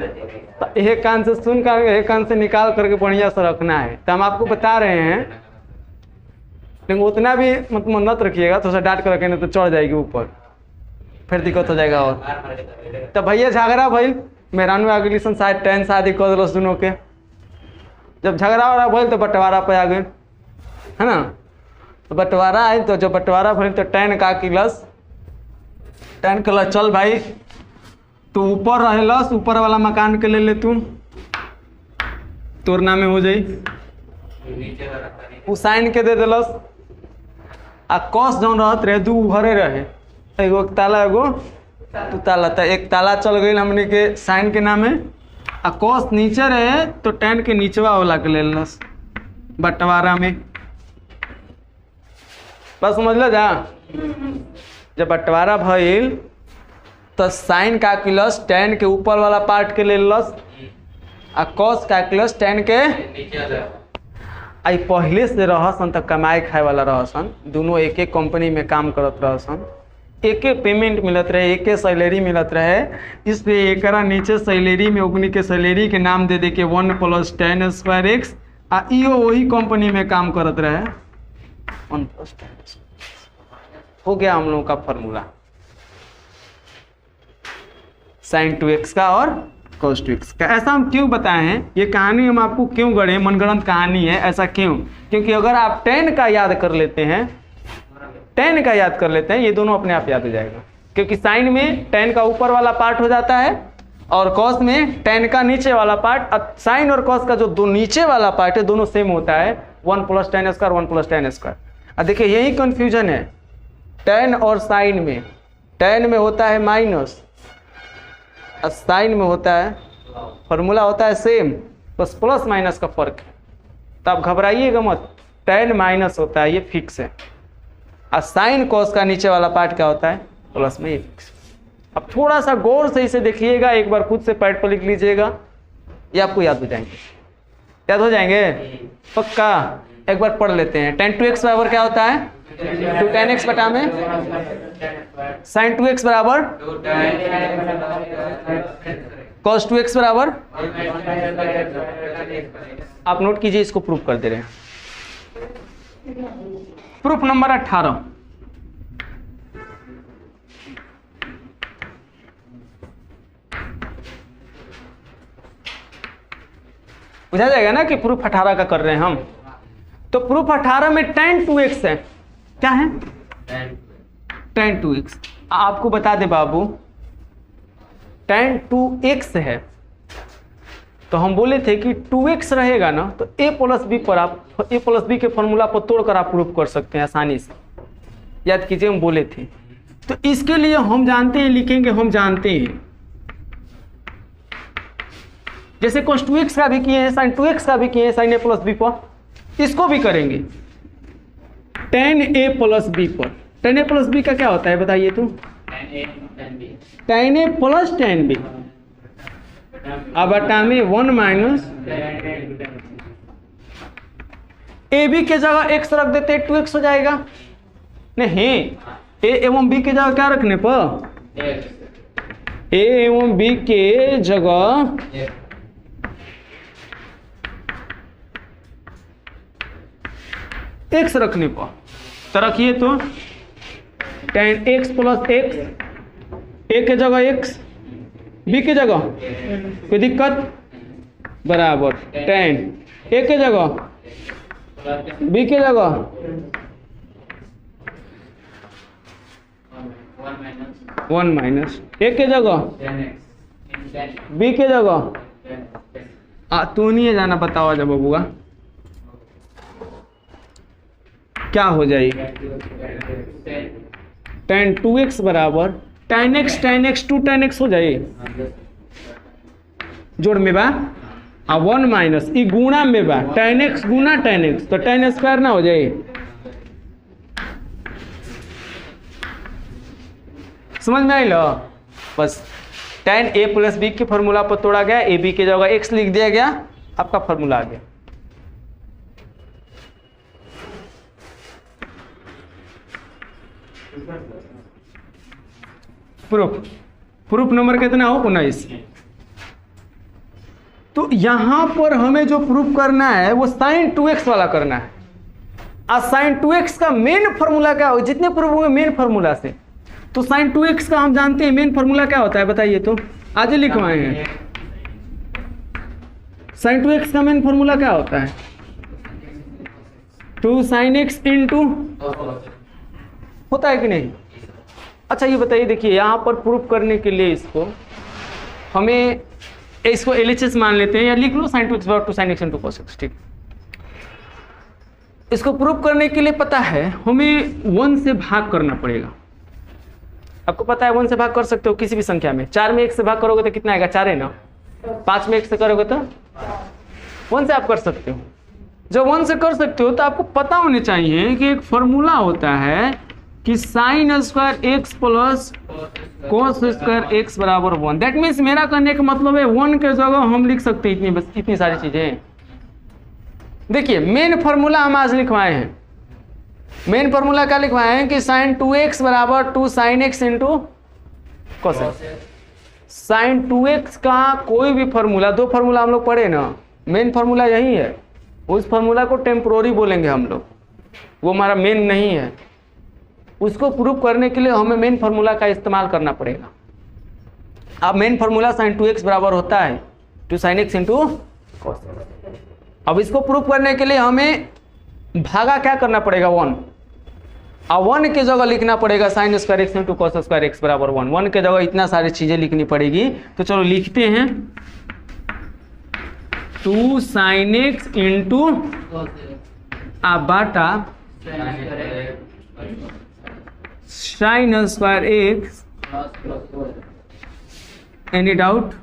तो एक कान से सुन कर एक कान से निकाल करके बढ़िया से रखना है। तो हम आपको बता रहे हैं, लेकिन उतना भी मत रखिएगा, तो उसे डांट कर रखेंगे तो चढ़ जाएगी ऊपर, फिर दिक्कत हो जाएगा। और तो भैया झगड़ा भइल, मेहरानू अगली सन शायद tan शादी कर दिलस दोनों के। जब झगड़ा हो रहा भइल तो बंटवारा पे आ गए, है ना। तो बंटवारा आए, तो जब बंटवारा भइल तो tan का किलस, tan कहला चल भाई तू ऊपर रहलस, ऊपर वाला मकान के ले ले, तू तोर नामे हो जाई, उ साइन के दे दिलस। आ कस जौन रहत रहे 2 घरे रहे, एगो ताला एगो 2 ताला, तो 1 ताला चल गई हमने के साइन के नामे, आ कस नीचे रहे तो tan के नीचवा वाला के ले लस बंटवारा में। बस समझ लो जा। जब बंटवारा भइल तो साइन कैलकुलस tan के ऊपर वाला पार्ट के ले लस, आ कॉस कैलकुलस tan के आई पहले से रहसन तो कमाए खाए वाला रहसन, दोनों एक कंपनी में काम करत रहसन, एक पेमेंट मिलत रहे, एक सैलरी मिलत रहे, इसलिए एक नीचे सैलरी में ओकनी के सैलरी के नाम दे दे के 1 + tan² x, आ इहो वही कंपनी में काम करत रहे 1 + tan। हो गया हम लोगों का फॉर्मूला sin 2x का और cos 2x का। ऐसा हम क्यों बताए हैं, ये कहानी हम आपको क्यों गढ़े, मनगढ़ंत कहानी है। ऐसा क्यों, क्योंकि अगर आप tan का याद कर लेते हैं, tan का याद कर लेते हैं, ये दोनों अपने आप याद हो जाएगा। क्योंकि साइन में tan का ऊपर वाला पार्ट हो जाता है और cos में tan का नीचे वाला पार्ट। साइन और cos का जो दो नीचे वाला पार्ट है दोनों सेम होता है, 1 + tan², 1 + tan²। अब देखिए यही कंफ्यूजन है tan और साइन में। tan में होता है माइनस, साइन में होता है, फॉर्मूला होता है सेम, बस प्लस माइनस का फर्क है। तो आप घबराइएगा मत, tan माइनस होता है, ये फिक्स है, और साइन कॉस का नीचे वाला पार्ट क्या होता है, प्लस में, ये फिक्स। अब थोड़ा सा गौर से इसे देखिएगा, एक बार खुद से पैड पर लिख लीजिएगा, ये आपको याद हो जाएंगे, याद हो जाएंगे पक्का। एक बार पढ़ लेते हैं। tan 2x बराबर क्या होता है, 2 tan x बटा में sin 2x बराबर cos 2x बराबर, आप नोट कीजिए, इसको प्रूफ कर दे रहे हैं। Proof number 18। बुझा जाएगा ना कि प्रूफ 18 का कर रहे हैं हम। तो प्रूफ 18 में tan 2x है, क्या है tan 2x। आपको बता दे बाबू, tan 2x है, तो हम बोले थे कि 2x रहेगा ना, तो a + b पर आप a + b के फॉर्मूला पर तोड़कर आप प्रूफ कर सकते हैं आसानी से। याद कीजिए हम बोले थे। तो इसके लिए हम जानते हैं, लिखेंगे हम जानते हैं, जैसे cos 2x का भी किए हैं, sin 2x का भी किए हैं, sin a + b पर, इसको भी करेंगे tan a + b पर। tan a + b का क्या होता है बताइए तुम, tan a + tan b। अब बटा में 1 माइनस ए बी के जगह x रख देते 2x हो जाएगा। नहीं, ए एवं बी के जगह क्या रखने पर? ए एवं बी के जगह x रखने पर तो रखिए तो tan x प्लस x, ए के जगह x, बी के जगह कोई दिक्कत, बराबर tan ए के जगह बी के जगह 1 माइनस ए के जगह बी के जगह तू नहीं है जाना, बताओ जब बबुआ क्या हो जाएगी? tan 2x बराबर tan x 2 tan x हो जाए, जोड़ में बा 1 माइनस ई गुणा में बा tan x गुना tan x तो tan स्क्वायर ना हो जाए। समझ में आई लो? बस tan a प्लस बी के फॉर्मूला पर तोड़ा गया, ए बी के जगह x लिख दिया गया, आपका फॉर्मूला आ गया। प्रूफ नंबर कितना हो? 19। तो यहां पर हमें जो प्रूफ करना है वो sin 2x वाला करना है। आज sin 2x का मेन फॉर्मूला क्या हो? जितने प्रूफ हुए मेन फॉर्मूला से, तो sin 2x का हम जानते हैं मेन फॉर्मूला क्या होता है, बताइए तो, आज ही लिखवाए हैं। sin 2x का मेन फॉर्मूला क्या होता है? 2 sin x इंटू, होता है कि नहीं? अच्छा ये बताइए, देखिए यहाँ पर प्रूफ करने के लिए इसको हमें इसको LHS मान लेते हैं, या लिख लो sin 2x बराबर 2 sin x into cos x, ठीक। इसको प्रूफ करने के लिए पता है हमें 1 से भाग करना पड़ेगा। आपको पता है 1 से भाग कर सकते हो किसी भी संख्या में। 4 में 1 से भाग करोगे तो कितना आएगा? 4 है ना। 5 में 1 से करोगे तो 1 से आप कर सकते हो। जब 1 से कर सकते हो तो आपको पता होने चाहिए कि एक फॉर्मूला होता है कि sign square x plus cos square x बराबर 1। दैट मीन्स मेरा करने का मतलब है 1 के जगह हम लिख सकते हैं इतनी, बस इतनी सारी चीजें। देखिए मेन फॉर्मूला हम आज लिखवाए हैं। मेन फॉर्मूला क्या लिखवाए हैं कि साइन 2x बराबर 2 sine x into cos x. Sine 2x का कोई भी फॉर्मूला, 2 फॉर्मूला हम लोग पढ़े ना, मेन फॉर्मूला यही है। उस फॉर्मूला को टेम्पोररी बोलेंगे हम लोग, वो हमारा मेन नहीं है। उसको प्रूफ करने के लिए हमें मेन फार्मूला का इस्तेमाल करना पड़ेगा। अब मेन फार्मूला sin 2x बराबर होता है 2 sin x into cos x। अब इसको प्रूफ करने के लिए हमें भागा क्या करना पड़ेगा? 1। अब 1 के जगह लिखना पड़ेगा sin square x into cos square x बराबर 1। 1 के जगह इतना सारी चीजें लिखनी पड़ेगी, तो चलो लिखते हैं 2 sin x इंटू बाटा sine square x. Any doubt?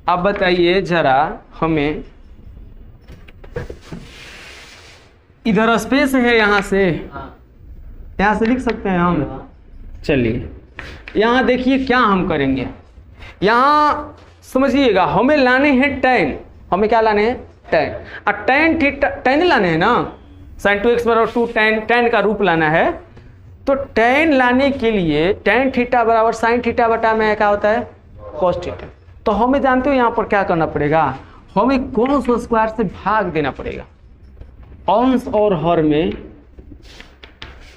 अब बताइए जरा हमें, इधर स्पेस है, यहाँ से लिख सकते हैं हम। चलिए यहाँ देखिए क्या हम करेंगे। यहाँ समझिएगा, हमें लाने हैं tan। हमें क्या लाने हैं? tan। और tan थीटा, tan लाने हैं ना, sin 2x बराबर 2 tan का रूप लाना है। तो tan लाने के लिए tan थीटा बराबर sin थीटा बटा में क्या होता है? cos theta. तो हमें जानते हो यहाँ पर क्या करना पड़ेगा? हमें cos स्क्वायर से भाग देना पड़ेगा। अंश और हर में,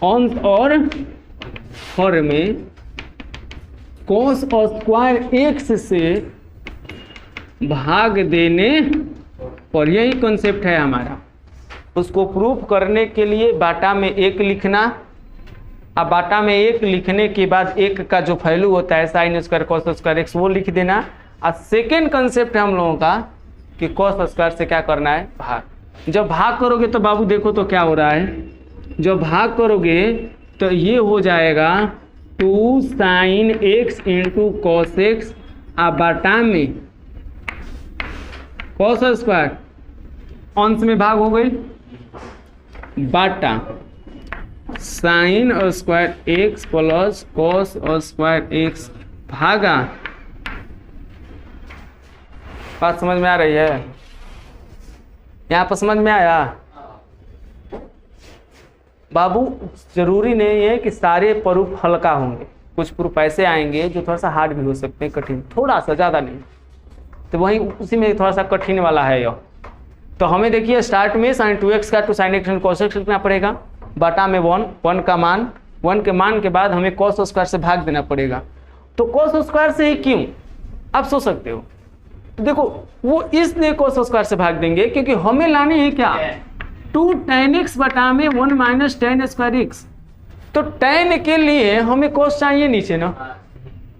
अंश और हर में cos स्क्वायर x से भाग देने पर, यही कॉन्सेप्ट है हमारा। उसको प्रूफ करने के लिए बाटा में 1 लिखना। अब बाटा में 1 लिखने के बाद 1 का जो वैल्यू होता है sine square cos square x, वो लिख देना। और सेकेंड कंसेप्ट है हम लोगों का कि कॉस स्क्वायर से क्या करना है? भाग। जब भाग करोगे तो बाबू देखो तो क्या हो रहा है। जब भाग करोगे तो ये हो जाएगा 2 sine x into cos x, और बाटा में कॉस स्क्वायर, अंश में भाग हो गई, बाटा sine square x plus cos square x भागा बात समझ में आ रही है? यहाँ पर समझ में आया? बाबू जरूरी नहीं है कि सारे प्रूफ हल्का होंगे, कुछ प्रूफ ऐसे आएंगे जो थोड़ा सा हार्ड भी हो सकते हैं, कठिन, थोड़ा सा, ज़्यादा नहीं। तो वही उसी में थोड़ा सा कठिन वाला है यह। तो हमें देखिए स्टार्ट में sin 2x का to sin x cos x लिखना पड़ेगा, बटा में 1 का मान, 1 के मान के बाद हमें cos स्क्वायर से भाग देना पड़ेगा। तो cos स्क्वायर से ही क्यों, आप सोच सकते हो। तो देखो वो इसलिए cos स्क्वायर से भाग देंगे क्योंकि हमें लाने हैं क्या, 2 tan x बटा में 1 माइनस tan स्क्वायर x। तो tan के लिए हमें cos चाहिए नीचे ना,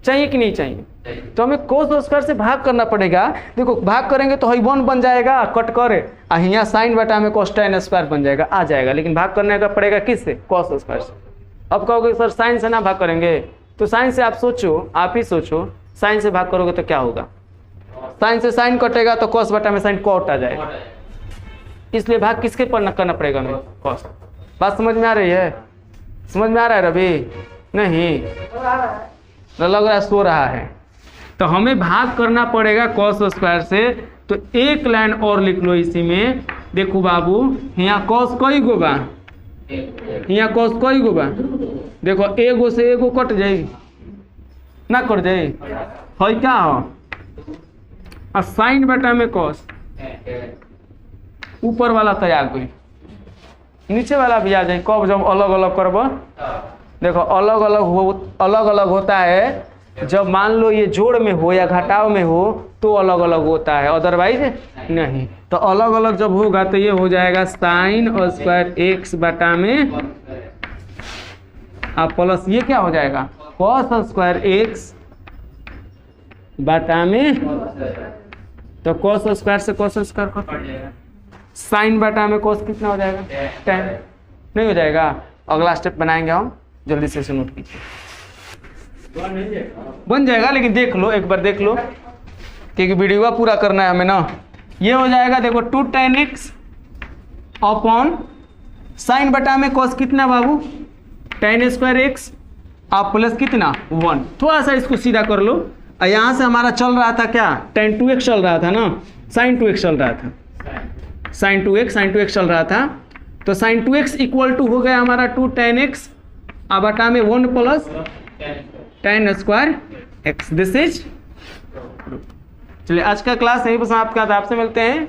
चाहिए कि नहीं चाहिए? तो हमें cos स्क्वायर से भाग करना पड़ेगा। देखो भाग करेंगे तो 1 बन जाएगा, कट करे, यहाँ साइन बटा में cos tan स्क्वायर बन जाएगा, आ जाएगा। लेकिन भाग करने का पड़ेगा किससे, cos स्क्वायर से। अब कहोगे सर साइन से ना भाग करेंगे, तो साइन से आप सोचो, आप ही सोचो, साइन से भाग करोगे तो क्या होगा, साइन से साइन कटेगा तो cos बटा में साइन कॉट आ जाएगा। इसलिए भाग किसके पर करना पड़ेगा हमें, cos। बात समझ में आ रही है? समझ में आ रहा है रवि? नहीं लग रहा है सो रहा है। तो हमें भाग करना पड़ेगा cos स्क्वायर से। तो एक लाइन और लिख लो इसी में। देखो बाबू यहाँ cos कई गो बा, यहाँ cos कई गो बा, देखो एगो से एगो कट जाई ना, कट जाई है क्या हो, और साइन बटा में cos, ऊपर वाला तैयार कोई, नीचे वाला भी आ जाए। कब जब अलग अलग करबो, देखो अलग अलग होता है जब मान लो ये जोड़ में हो या घटाव में हो तो अलग अलग होता है, अदरवाइज नहीं। तो अलग अलग जब होगा तो ये हो जाएगा साइन स्क्वायर x बटा में अब प्लस ये क्या हो जाएगा cos स्क्वायर x बटा में, तो cos स्क्वायर से cos स्क्वायर कट, साइन बटा में cos कितना हो जाएगा, tan नहीं हो जाएगा। अगला स्टेप बनाएंगे हम, जल्दी से नोट कीजिए, बन जाएगा। लेकिन देख लो एक बार, देख लो क्योंकि वीडियो पूरा करना है हमें ना। ये हो जाएगा देखो 2 tan x अपॉन साइन बटा में cos कितना बाबू, tan स्क्वायर x आप प्लस कितना 1। थोड़ा सा इसको सीधा कर लो। यहाँ से हमारा चल रहा था क्या, tan 2x चल रहा था ना, sin 2x चल रहा था, sin 2x चल रहा था। तो sin 2x इक्वल टू हो गया हमारा 2 tan x अब बटा में 1 plus tan square x। This is, चलिए आज का क्लास यहीं पर समाप्त करते हैं। आपसे मिलते हैं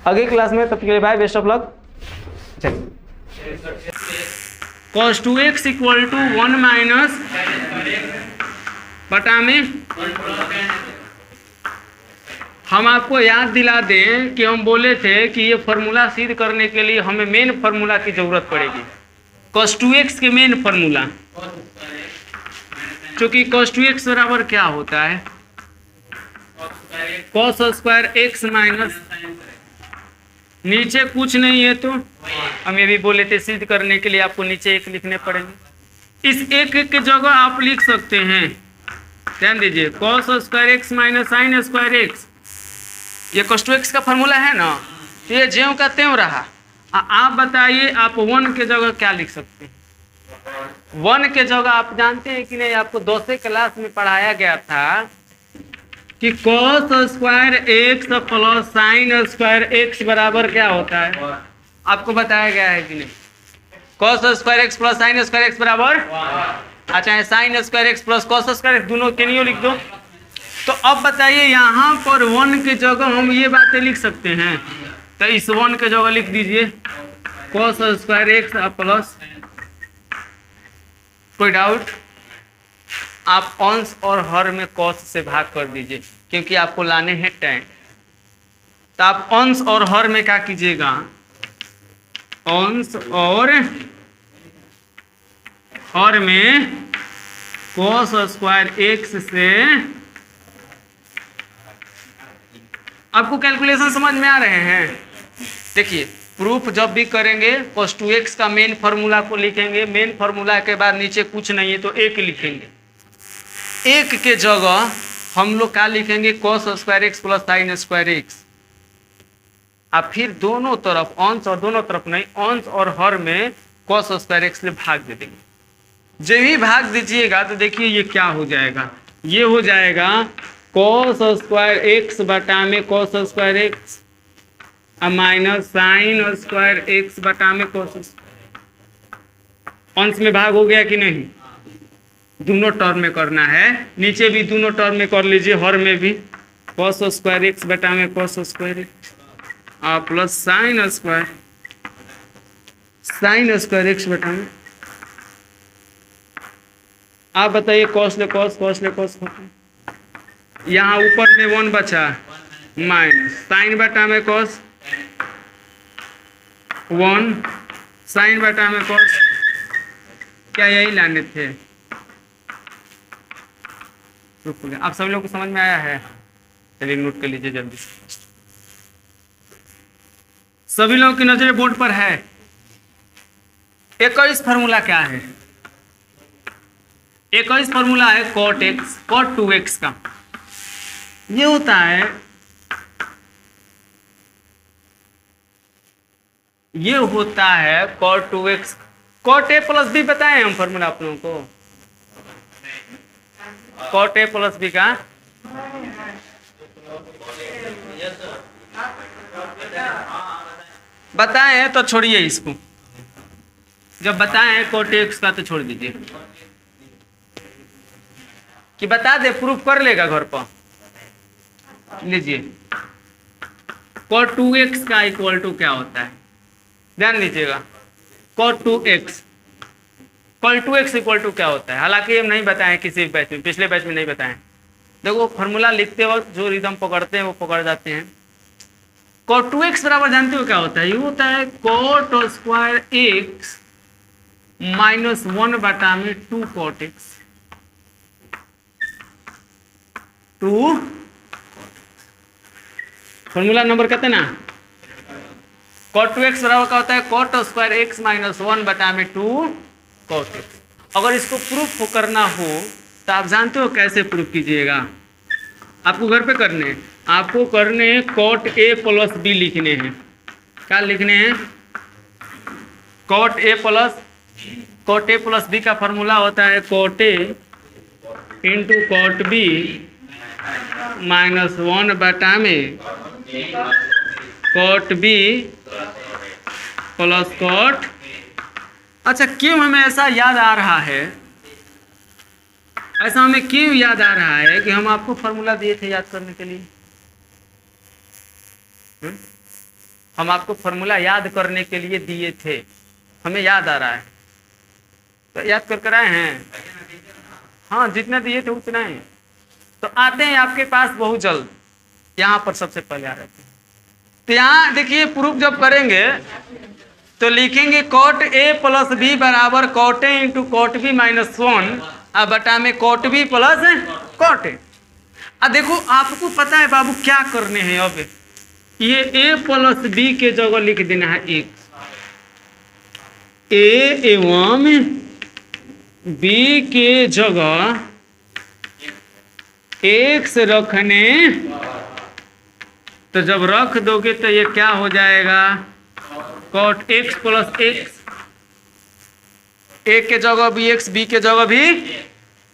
अगली क्लास में, तब तक के लिए bye, best of luck. cos 2x equal to 1 minus बटा में, हम आपको याद दिला दें कि हम बोले थे कि ये फार्मूला सिद्ध करने के लिए हमें मेन फार्मूला की जरूरत पड़ेगी, cos 2x के मेन फार्मूला। क्योंकि cos 2x बराबर क्या होता है, cos स्क्वायर x माइनस, नीचे कुछ नहीं है तो हम ये भी बोले थे सिद्ध करने के लिए आपको नीचे एक लिखने पड़ेंगे। इस एक के जगह आप लिख सकते हैं, ध्यान दीजिए, cos square x minus sine square x, ये cos 2x का फार्मूला है ना, तो ये ज्यों का त्यों रहा। आप बताइए आप 1 के जगह क्या लिख सकते हैं। 1 के जगह आप जानते हैं कि नहीं, आपको 10वीं क्लास में पढ़ाया गया था कि cos square x plus sign square x बराबर क्या होता है, आपको बताया गया है कि नहीं। cos square x plus sign square x बराबर, अच्छा है sign square x plus cos square x, दोनों के नहीं लिख दो। तो अब बताइए यहाँ पर 1 के जगह हम ये बातें लिख सकते हैं, तो इस 1 के जगह लिख दीजिए cos स्क्वायर x प्लस, कोई डाउट, आप अंश और हर में cos से भाग कर दीजिए क्योंकि आपको लाने हैं tan। तो आप अंश और हर में क्या कीजिएगा, अंश और हर में cos स्क्वायर x से, आपको कैलकुलेशन समझ में आ रहे हैं। देखिए प्रूफ जब भी करेंगे cos 2x का मेन फार्मूला को लिखेंगे, मेन फार्मूला के बाद नीचे कुछ नहीं है तो एक लिखेंगे, एक के जगह हम लोग क्या लिखेंगे cos square x plus sign square x। अब फिर दोनों तरफ अंश और दोनों तरफ नहीं, अंश और हर में cos स्क्वायर x से भाग दे देंगे। जब ही भाग दीजिएगा तो देखिए ये क्या हो जाएगा, ये हो जाएगा कॉस स्क्वायर एक्स बटा में cos square x minus sine square x बटा में कॉस। अंश में भाग हो गया कि नहीं? दोनों टर्म में करना है, नीचे भी दोनों टर्म में कर लीजिए, हर में भी कॉस स्क्वायर एक्स बटा में cos square x plus sign square x बटा में। आप बताइए कॉस ले कॉस यहाँ ऊपर में 1 बचा माइनस साइन बटा में कॉस 1 साइन बटा में कॉस। क्या यही लाने थे? आप सभी लोग को समझ में आया है? चलिए नोट कर लीजिए जल्दी से। सभी लोगों की नजरें बोर्ड पर है। 21 फार्मूला क्या है? 21 फार्मूला है cot x cot 2x का। ये होता है cot 2x cot a plus B बताए हम फार्मूला आप लोगों को। cot a प्लस बी का बताए हैं तो छोड़िए इसको। जब बताए हैं cot x का तो छोड़ दीजिए। कि बता दे, प्रूफ कर लेगा घर पर। लीजिए cot 2x का इक्वल टू क्या होता है, ध्यान दीजिएगा। cot 2x इक्वल टू क्या होता है? हालांकि हम नहीं बताएं किसी बैच में, पिछले बैच में नहीं बताएं। देखो फार्मूला लिखते वक्त जो रिदम पकड़ते हैं वो पकड़ जाते हैं। cot 2x बराबर जानते हो क्या होता है? ये होता है cot स्क्वायर x माइनस 1 बटा में 2 cot x। 2 फॉर्मूला नंबर कहते हैं ना, cot 2x बराबर क्या होता है? cot स्क्वायर x माइनस 1 बटा में 2 cot x। अगर इसको प्रूफ करना हो तो आप जानते हो कैसे प्रूफ कीजिएगा। आपको घर पे करने हैं, आपको करने हैं cot a प्लस बी लिखने हैं। क्या लिखने हैं? cot a प्लस बी का फॉर्मूला होता है cot a into cot b minus 1 बटा में cot b प्लस cot। अच्छा, क्यों हमें ऐसा याद आ रहा है? ऐसा हमें क्यों याद आ रहा है कि हम आपको फॉर्मूला दिए थे याद करने के लिए? हम आपको फॉर्मूला याद करने के लिए दिए थे, हमें याद आ रहा है तो याद कर आए हैं। हाँ, जितना दिए थे उतना ही। तो आते हैं आपके पास बहुत जल्द। यहाँ पर सबसे पहले आ रहे थे तो यहाँ देखिए, प्रूफ जब करेंगे तो लिखेंगे cot a प्लस बी बराबर cot a into cot b minus 1 बटा में cot b plus cot a। देखो आपको पता है बाबू क्या करने हैं। अब ये a प्लस b के जगह लिख देना है x, a एवं b के जगह x रखने। तो जब रख दोगे तो ये क्या हो जाएगा? cot x plus x, a के जगह भी x, b के जगह भी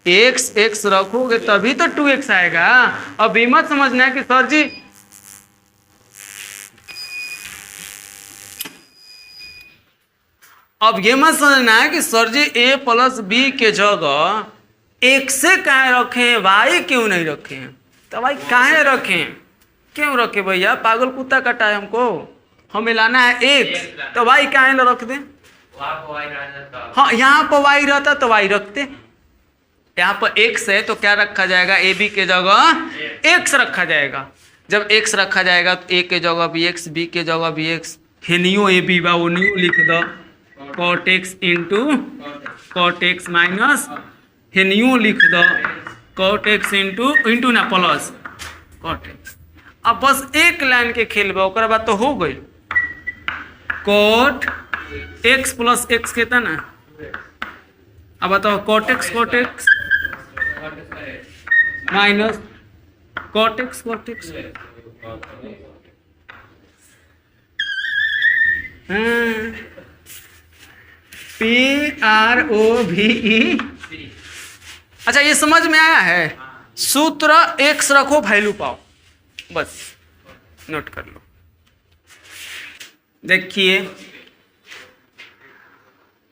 x रखोगे तभी तो 2x आएगा। अब ये मत समझना है कि sir ji a plus b के जगह x से काहे रखे, y क्यों नहीं रखे? तो भाई काहे रखे, क्यों रखे भैया? पागल कुत्ता कटा है हमको, हमें लाना है x, तो y काहे न रख दें? हाँ, यहाँ पर y रहता तो y रखते। यहाँ पर x है तो क्या रखा जाएगा? a b के जगह x रखा जाएगा। जब x रखा जाएगा तो a के जगह भी x, b के जगह भी x, हेनियो a b बा वो न्यू लिख दो cot x into cot x minus हेनियो लिख दो cot x इंटू ना प्लस cot x। अब बस एक लाइन के खेल बा, ओकरा बाद तो हो गई। cot x प्लस x कहता ना। अब बताओ cot x minus cot x PROVE। अच्छा, ये समझ में आया है? सूत्र x रखो, वैल्यू पाओ, बस नोट कर लो। देखिए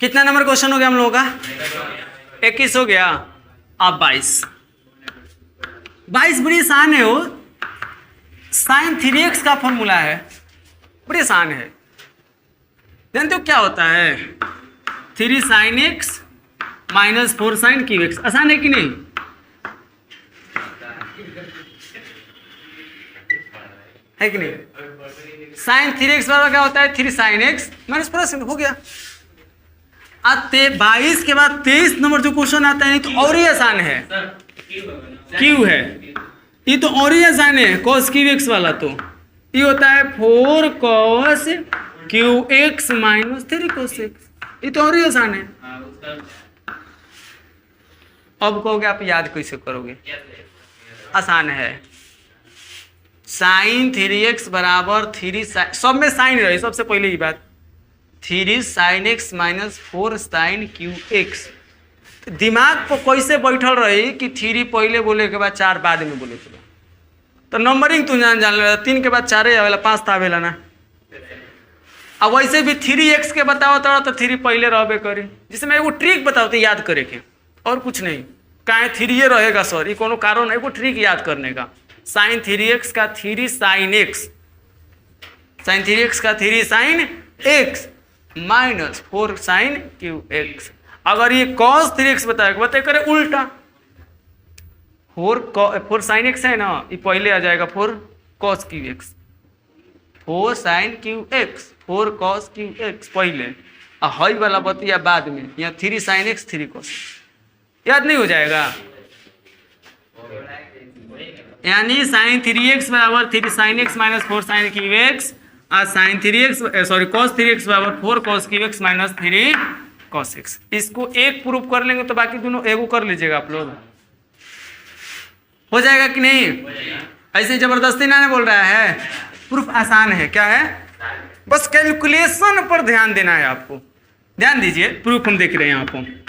कितना नंबर क्वेश्चन हो गया हम लोगों का? 21 हो गया। अब 22 बड़ी आसान है वो, साइन 3x का फॉर्मूला है, बड़ी आसान है। जानते हो क्या होता है? 3 sin x minus 4 sin cube x। आसान है कि नहीं? है कि नहीं? साइन 3x बराबर क्या होता है? 3 sin x माइनस 4 sin, हो गया। अब 22 के बाद 23 नंबर जो क्वेश्चन आता है तो और ही आसान है। क्यू है, ये तो और ही आसान है, cos क्यू x वाला। तो ये होता है 4 cos cube x minus 3 cos x, ये तो और ही आसान है। अब कहोगे आप याद कैसे करोगे? आसान है। साइन 3x बराबर 3 सब में साइन रहे, सबसे पहले ही बात 3 sin x minus 4 sin cube x। दिमाग को कैसे बैठल रही कि 3 पहले बोले के बाद 4 बाद में बोले के बाद, तो नंबरिंग तू जान ले, 3 के बाद 4 आवेला, 5 तो आवेला ना। अब वैसे भी 3x के बताओ तो 3 पहले रहबे करी। जिसमें एगो ट्रिक बताओ तो याद करे के, और कुछ नहीं, काहे 3 रहेगा सर, ये कोनो कारण है, एगो ट्रिक याद करने का। साइन 3x का 3 sin x, साइन 3x का 3 sin x minus 4 sin cube x। अगर ये cos 3x बताए करे उल्टा, 4 sin x है ना, ये पहले आ जाएगा 4 cos cube x, 4 sin cube x, 4 cos cube x पहले, और हई वाला बतिया बाद में। यहाँ 3 sin x 3 cos, याद नहीं हो जाएगा? यानी साइन 3x बराबर 3 sin x minus 4 sin cube x, और sine 3x sorry cos 3x बराबर 4 cos cube x minus 3 cos x। इसको एक प्रूफ कर लेंगे तो बाकी दोनों एगो कर लीजिएगा आप लोग, हो जाएगा कि नहीं? ऐसे जबरदस्ती ना बोल रहा है, प्रूफ आसान है। क्या है? बस कैलकुलेशन पर ध्यान देना है आपको। ध्यान दीजिए, प्रूफ हम देख रहे हैं यहाँ पर।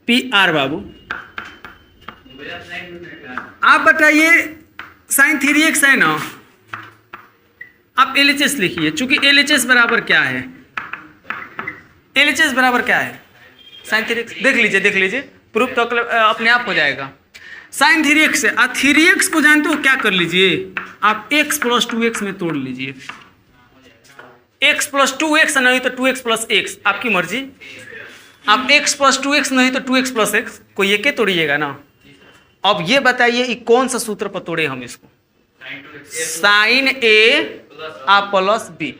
PR बाबू आप बताइए, साइन 3x है ना, आप LHS लिखिए। चूंकि LHS बराबर क्या है? LHS बराबर क्या है? Sign 3x। देख लीजिए प्रूफ तो अपने आप हो जाएगा। साइन 3x है, और 3x को जानते हो क्या कर लीजिए आप? x प्लस 2x में तोड़ लीजिए। x प्लस 2x नहीं तो 2x प्लस x, आपकी मर्जी। आप x प्लस 2x नहीं तो 2x प्लस x, कोई एक तोड़िएगा ना। अब ये बताइए कौन सा सूत्र पर तोड़े हम इसको? साइन ए आ प्लस बी।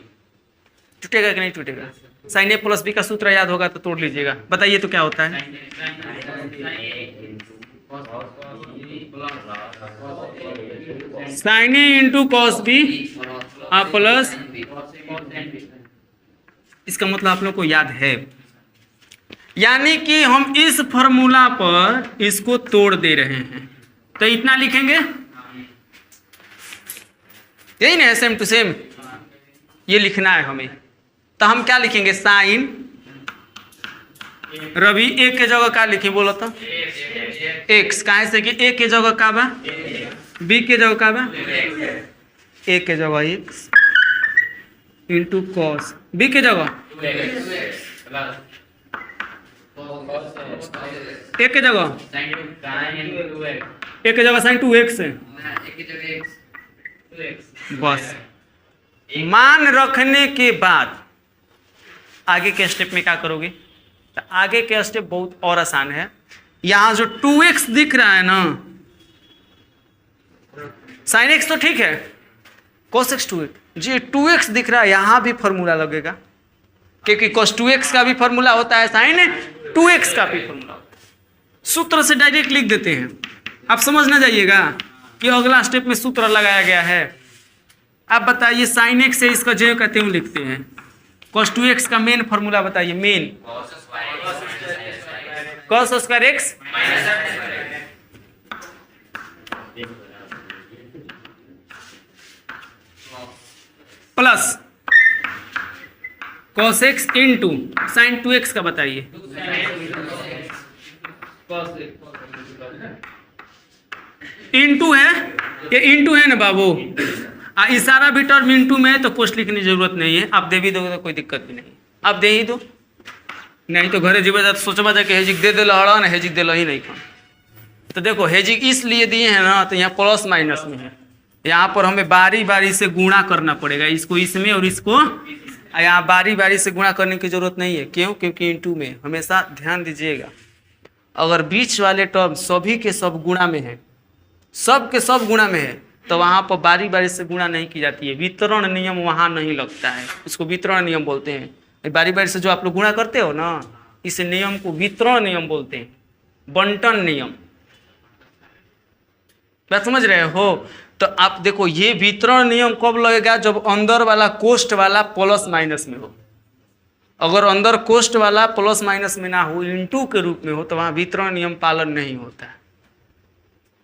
टूटेगा कि नहीं टूटेगा? साइन ए प्लस बी का सूत्र याद होगा तो तोड़ लीजिएगा। बताइए तो क्या होता है? साइन ए इंटू कॉस बी आ प्लस, इसका मतलब आप लोग को याद है। यानी कि हम इस फॉर्मूला पर इसको तोड़ दे रहे हैं, तो इतना लिखेंगे, यही ना, सेम टू सेम ये लिखना है हमें। तो हम क्या लिखेंगे? साइन रवि ए के जगह क्या लिखे बोलो तो? एक्स। काहे से कि ए के जगह का बा, बी के जगह का बा, ए के जगह एक्स इंटू कॉस, बी के जगह एक के जगह साइन 2x है। बस मान रखने के बाद आगे के स्टेप में क्या करोगे? तो आगे के स्टेप बहुत और आसान है। यहां जो 2x दिख रहा है ना, साइन x तो ठीक है, cos x 2x, जी 2x दिख रहा है, यहां भी फॉर्मूला लगेगा, क्योंकि cos 2x का भी फॉर्मूला होता है, साइन 2x का भी फॉर्मूला होता है। सूत्र से डायरेक्ट लिख देते हैं, आप समझ ना जाइएगा कि अगला स्टेप में सूत्र लगाया गया है। आप बताइए, साइन x से इसका जो कहते हैं लिखते हैं, cos 2x का मेन फॉर्मूला बताइए। Main cos square x plus cos x into sine 2x का बताइए। इंटू है, ये इंटू है ना बाबू, इशारा भी टर्म इंटू में है तो पोस्ट लिखने की जरूरत नहीं है, आप दे भी दोगे तो कोई दिक्कत भी नहीं, आप दे ही दो, नहीं तो घरे जीवे जाते सोचबा जाके हेजिक दे दिल हड़ा ना, हेजिक दिल ही नहीं खा। तो देखो हेजिक इसलिए दिए हैं ना, तो यहाँ प्लस माइनस में है, यहाँ पर हमें बारी बारी से गुणा करना पड़ेगा, इसको इसमें और इसको, यहाँ बारी बारी से गुणा करने की जरूरत नहीं है। क्यों? क्योंकि इंटू में हमेशा ध्यान दीजिएगा, अगर बीच वाले टर्म सभी के सब गुणा में है, सब के सब गुणा में है, तो वहाँ पर बारी बारी से गुणा नहीं की जाती है, वितरण नियम वहाँ नहीं लगता है, इसको वितरण नियम बोलते हैं। बारी बारी से जो आप लोग गुणा करते हो ना, इस नियम को वितरण नियम बोलते हैं, बंटन नियम। बात समझ रहे हो? तो आप देखो ये वितरण नियम कब लगेगा? जब अंदर वाला कोष्ठ वाला प्लस माइनस में हो। अगर अंदर कोष्ठ वाला प्लस माइनस में ना हो, इंटू के रूप में हो, तो वहाँ वितरण नियम पालन नहीं होता है।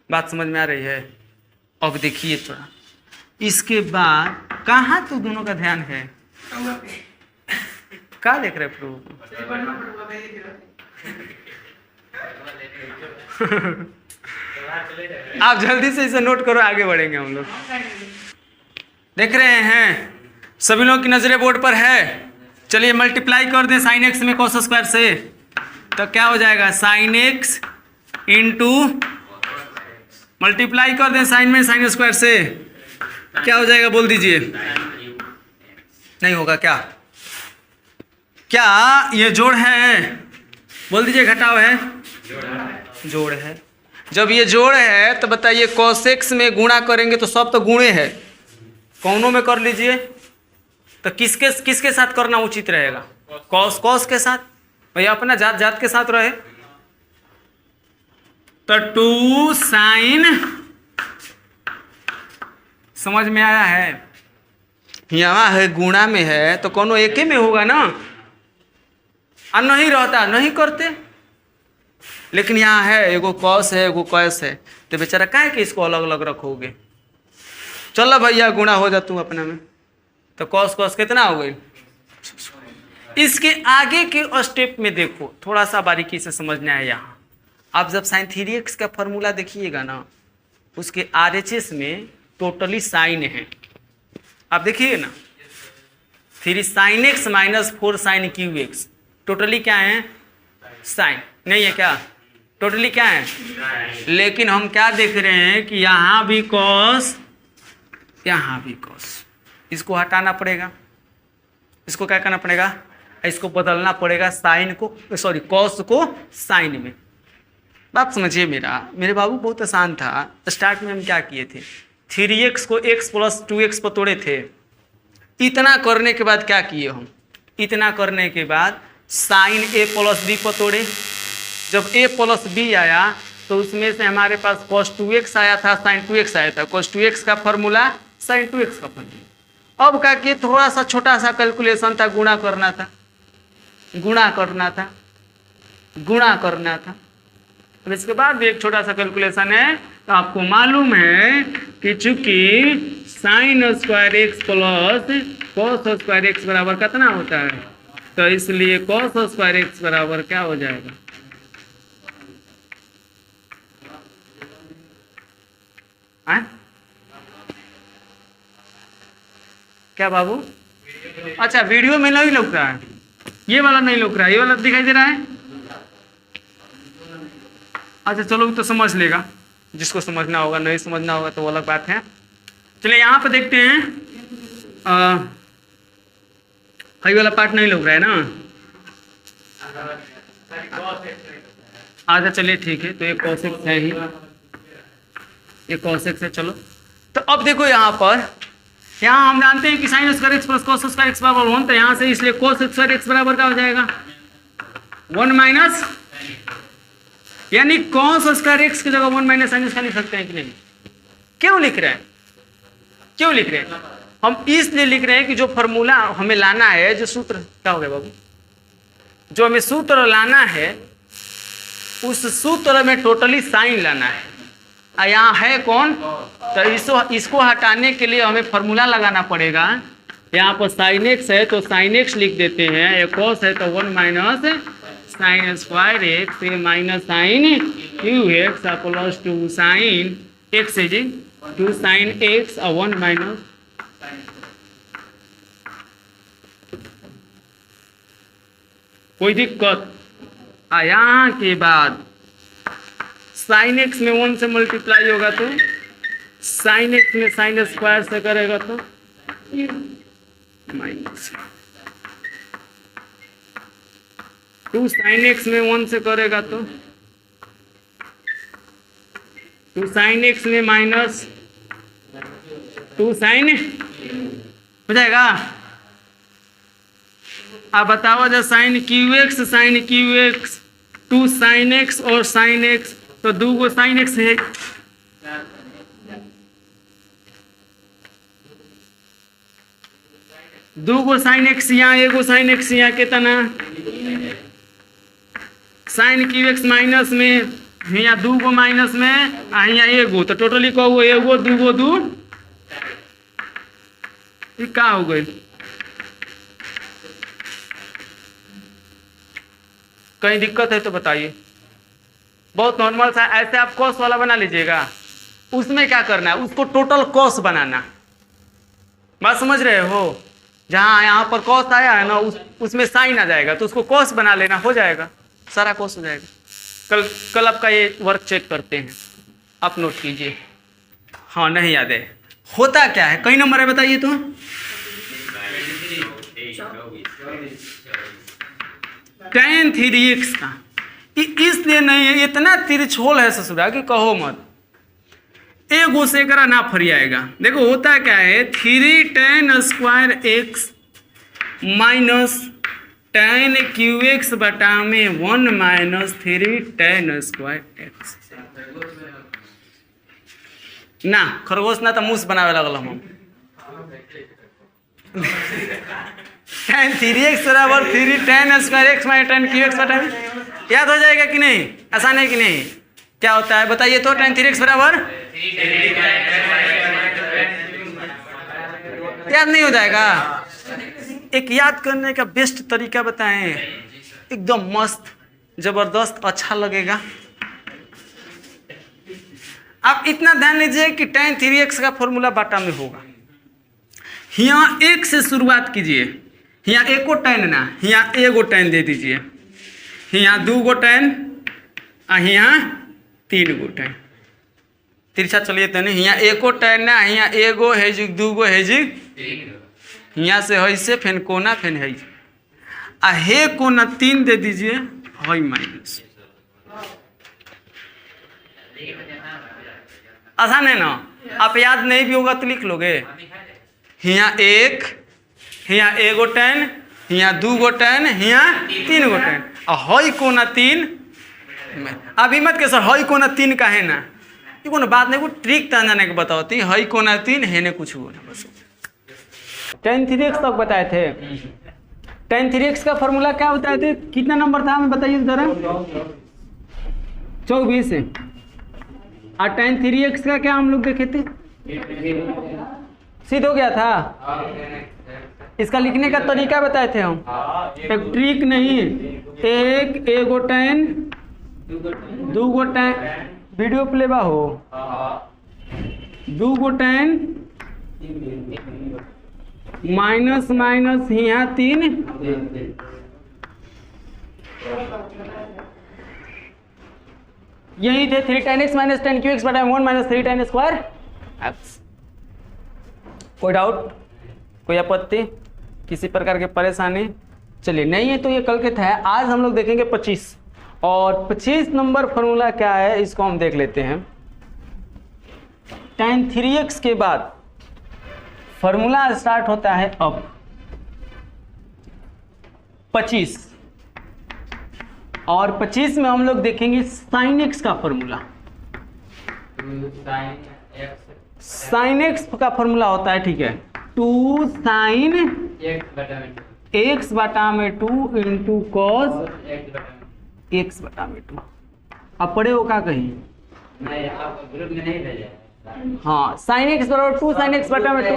बात समझ में आ रही है? अब देखिए थोड़ा, इसके बाद कहाँ तो दोनों का ध्यान है, क्या देख रहे प्रभु? आप जल्दी से इसे नोट करो, आगे बढ़ेंगे हम लोग। देख रहे हैं सभी लोगों की नजरें बोर्ड पर है। चलिए मल्टीप्लाई कर दें साइन एक्स में कॉस स्क्वायर से, तो क्या हो जाएगा? साइन एक्स इंटू, मल्टीप्लाई कर दें साइन में साइन स्क्वायर से, क्या हो जाएगा बोल दीजिए? नहीं होगा क्या? क्या ये जोड़ है? बोल दीजिए। घटाव है? जोड़ है। जब ये जोड़ है तो बताइए cos x में गुणा करेंगे तो सब तो गुणे है, कौनों में कर लीजिए, तो किसके किसके साथ करना उचित रहेगा? cos के साथ, भैया अपना जात जात के साथ रहे, तो 2 साइन, समझ में आया है? यहाँ है गुणा में है तो कोनो एक में होगा ना, और नहीं रहता नहीं करते, लेकिन यहाँ है एगो कॉस है एगो कॉस है, तो बेचारा काहे कि इसको अलग अलग रखोगे? चलो भैया गुणा हो जा तू अपना में, तो कॉस कॉस कितना हो गई? इसके आगे के स्टेप में देखो, थोड़ा सा बारीकी से समझना है। यहाँ आप जब साइन 3x का फॉर्मूला देखिएगा ना, उसके RHS में टोटली साइन है, आप देखिए ना, 3 sine x minus 4 sine QX, totally क्या है? साइन नहीं है क्या? टोटली क्या है? लेकिन हम क्या देख रहे हैं कि यहाँ भी कॉस, यहाँ भी कॉस, इसको हटाना पड़ेगा, इसको क्या करना पड़ेगा? इसको बदलना पड़ेगा साइन को, सॉरी कॉस को साइन में। बात समझिए मेरे बाबू, बहुत आसान था। स्टार्ट में हम क्या किए थे? 3x को x प्लस 2x पर तोड़े थे। इतना करने के बाद क्या किए हम? इतना करने के बाद साइन a प्लस b पर तोड़े। जब a प्लस b आया तो उसमें से हमारे पास cos 2x आया था, sin 2x आया था। cos 2x का फॉर्मूला, sin 2x का फॉर्मूला। अब क्या किए? थोड़ा सा छोटा सा कैलकुलेशन था, गुणा करना था, गुणा करना था, गुणा करना था। अब इसके बाद भी एक छोटा सा कैलकुलेशन है, तो आपको मालूम है कि चूंकि sign square x plus cos square x बराबर कितना होता है, तो इसलिए कॉस स्क्वायर एक्स बराबर क्या हो जाएगा? क्या बाबू? अच्छा वीडियो में नहीं लग रहा है, ये वाला नहीं लग रहा है, ये वाला दिखाई दे रहा है। अच्छा चलो तो समझ लेगा, जिसको समझना होगा, नहीं समझना होगा तो वो अलग बात है। चलिए यहाँ पे देखते हैं, हाई वाला पार्ट नहीं लग रहा है ना। अच्छा चलिए ठीक है, तो ये cos x है ही, ये cos x है। चलो तो अब देखो यहाँ पर, यहाँ हम जानते हैं कि sign square x plus cos square x बराबर 1, तो यहाँ से इसलिए कॉस स्क्वायर एक्स बराबर क्या हो जाएगा? 1 माइनस, यानी कॉस स्क्वायर एक्स की जगह 1 माइनस साइन स्क्वायर लिख सकते हैं कि नहीं? क्यों लिख रहे हैं? क्यों लिख रहे हैं? हम इसलिए लिख रहे हैं कि जो फॉर्मूला हमें लाना है, जो सूत्र, क्या हो गया बाबू, जो हमें सूत्र लाना है, उस सूत्र में टोटली साइन लाना है। यहाँ है कौन? तो इसको हटाने के लिए हमें फॉर्मूला लगाना पड़ेगा। यहाँ पर साइन एक्स है तो साइन एक्स लिख देते हैं, कॉस है तो 1 माइनस sine square x minus sine cube x plus 2 sine x है जी 2 साइन एक्स और 1 माइनस कोई दिक्कत। यहाँ के बाद साइन एक्स में 1 से मल्टीप्लाई होगा तो साइन एक्स में साइन स्क्वायर से करेगा तो माइनस 2 साइन एक्स में 1 से करेगा तो 2 साइन एक्स में माइनस 2 साइन हो जाएगा। आप बताओ जब sine cube x 2 sine x और साइन एक्स तो 2 गो साइन एक्स है। दो गो साइन एक्स यहाँ एगो साइन एक्स यहाँ कितना साइन क्यू एक्स माइनस में यहाँ 2 गो माइनस में यहाँ एगो तो टोटली कहो एगो 2 गो 2 ये क्या हो गई। कहीं दिक्कत है तो बताइए। बहुत नॉर्मल सा ऐसे आप कॉस वाला बना लीजिएगा। उसमें क्या करना है उसको टोटल कॉस बनाना। बात समझ रहे हो। जहाँ यहाँ पर कॉस आया है ना उसमें साइन आ जाएगा तो उसको कॉस बना लेना हो जाएगा सारा कॉस हो जाएगा। कल आपका ये वर्क चेक करते हैं आप नोट कीजिए। हाँ नहीं याद है होता क्या है कई नंबर है बताइए तो tan 3x का इसलिए नहीं है इतना तिरछोल है ससुरा कि कहो मत। एगो से करा ना फरियाएगा। देखो होता क्या है 3 tan square x minus tan Q x बटा में 1 माइनस 3 tan स्क्वायर एक्स ना खरगोश ना तो मूस बनावे लगल हम tan 3x बराबर 3 tan square x minus tan Q x बटा में याद हो जाएगा कि नहीं आसान है कि नहीं क्या होता है बताइए तो tan 3x बराबर याद नहीं हो जाएगा। एक याद करने का बेस्ट तरीका बताएं एकदम मस्त जबरदस्त अच्छा लगेगा। आप इतना ध्यान लीजिए कि tan 3x का फॉर्मूला बाटा में होगा। यहाँ 1 से शुरुआत कीजिए। यहाँ एको tan ना यहाँ एगो tan दे दीजिए। यहाँ 2 गो tan यहाँ 3 गो tan तिरछा चलिए तो नहीं यहाँ एको tan ना यहाँ एगो है जी 2 गो है जी यहाँ से है से फेन कोना फेन है आ हे कोना 3 दे दीजिए है माइनस। आसान है ना। आप याद नहीं भी होगा तो लिख लोगे। यहाँ 1 यहाँ एगो tan यहाँ 2 गो tan यहाँ 3 गो tan हई कोना 3 अभी मत के सर हई कोना 3 का है ना ये कोनो बात नहीं को ट्रिक जाने के बताओती हई कोना 3 है ने कुछ हो ना बस। tan 3x तक बताए थे। tan 3x का फॉर्मूला क्या बताए थे कितना नंबर था हमें बताइए जरा 24 है। और tan 3x का क्या हम लोग देखे थे सिद्ध हो गया था। इसका लिखने का तरीका बताए थे हम एक ट्रिक नहीं एक एगो tan 2 गो tan वीडियो प्ले बा हो 2 गो tan माइनस माइनस यहाँ 3 यही थे 3 tan x minus tan Q x बटा 1 माइनस 3 tan स्क्वायर एक्स। कोई डाउट कोई आपत्ति किसी प्रकार की परेशानी चलिए नहीं है तो ये कल के था। आज हम लोग देखेंगे 25 और 25 नंबर फॉर्मूला क्या है इसको हम देख लेते हैं। tan 3x के बाद फॉर्मूला स्टार्ट होता है अब 25 और 25 में हम लोग देखेंगे sin x का फॉर्मूला। sin x का फॉर्मूला होता है ठीक है 2 sin x बटा में 2 इंटू कॉस x बटा में 2। अब पढ़े हो क्या कहीं हाँ sin x बराबर 2 sin x बटा में 2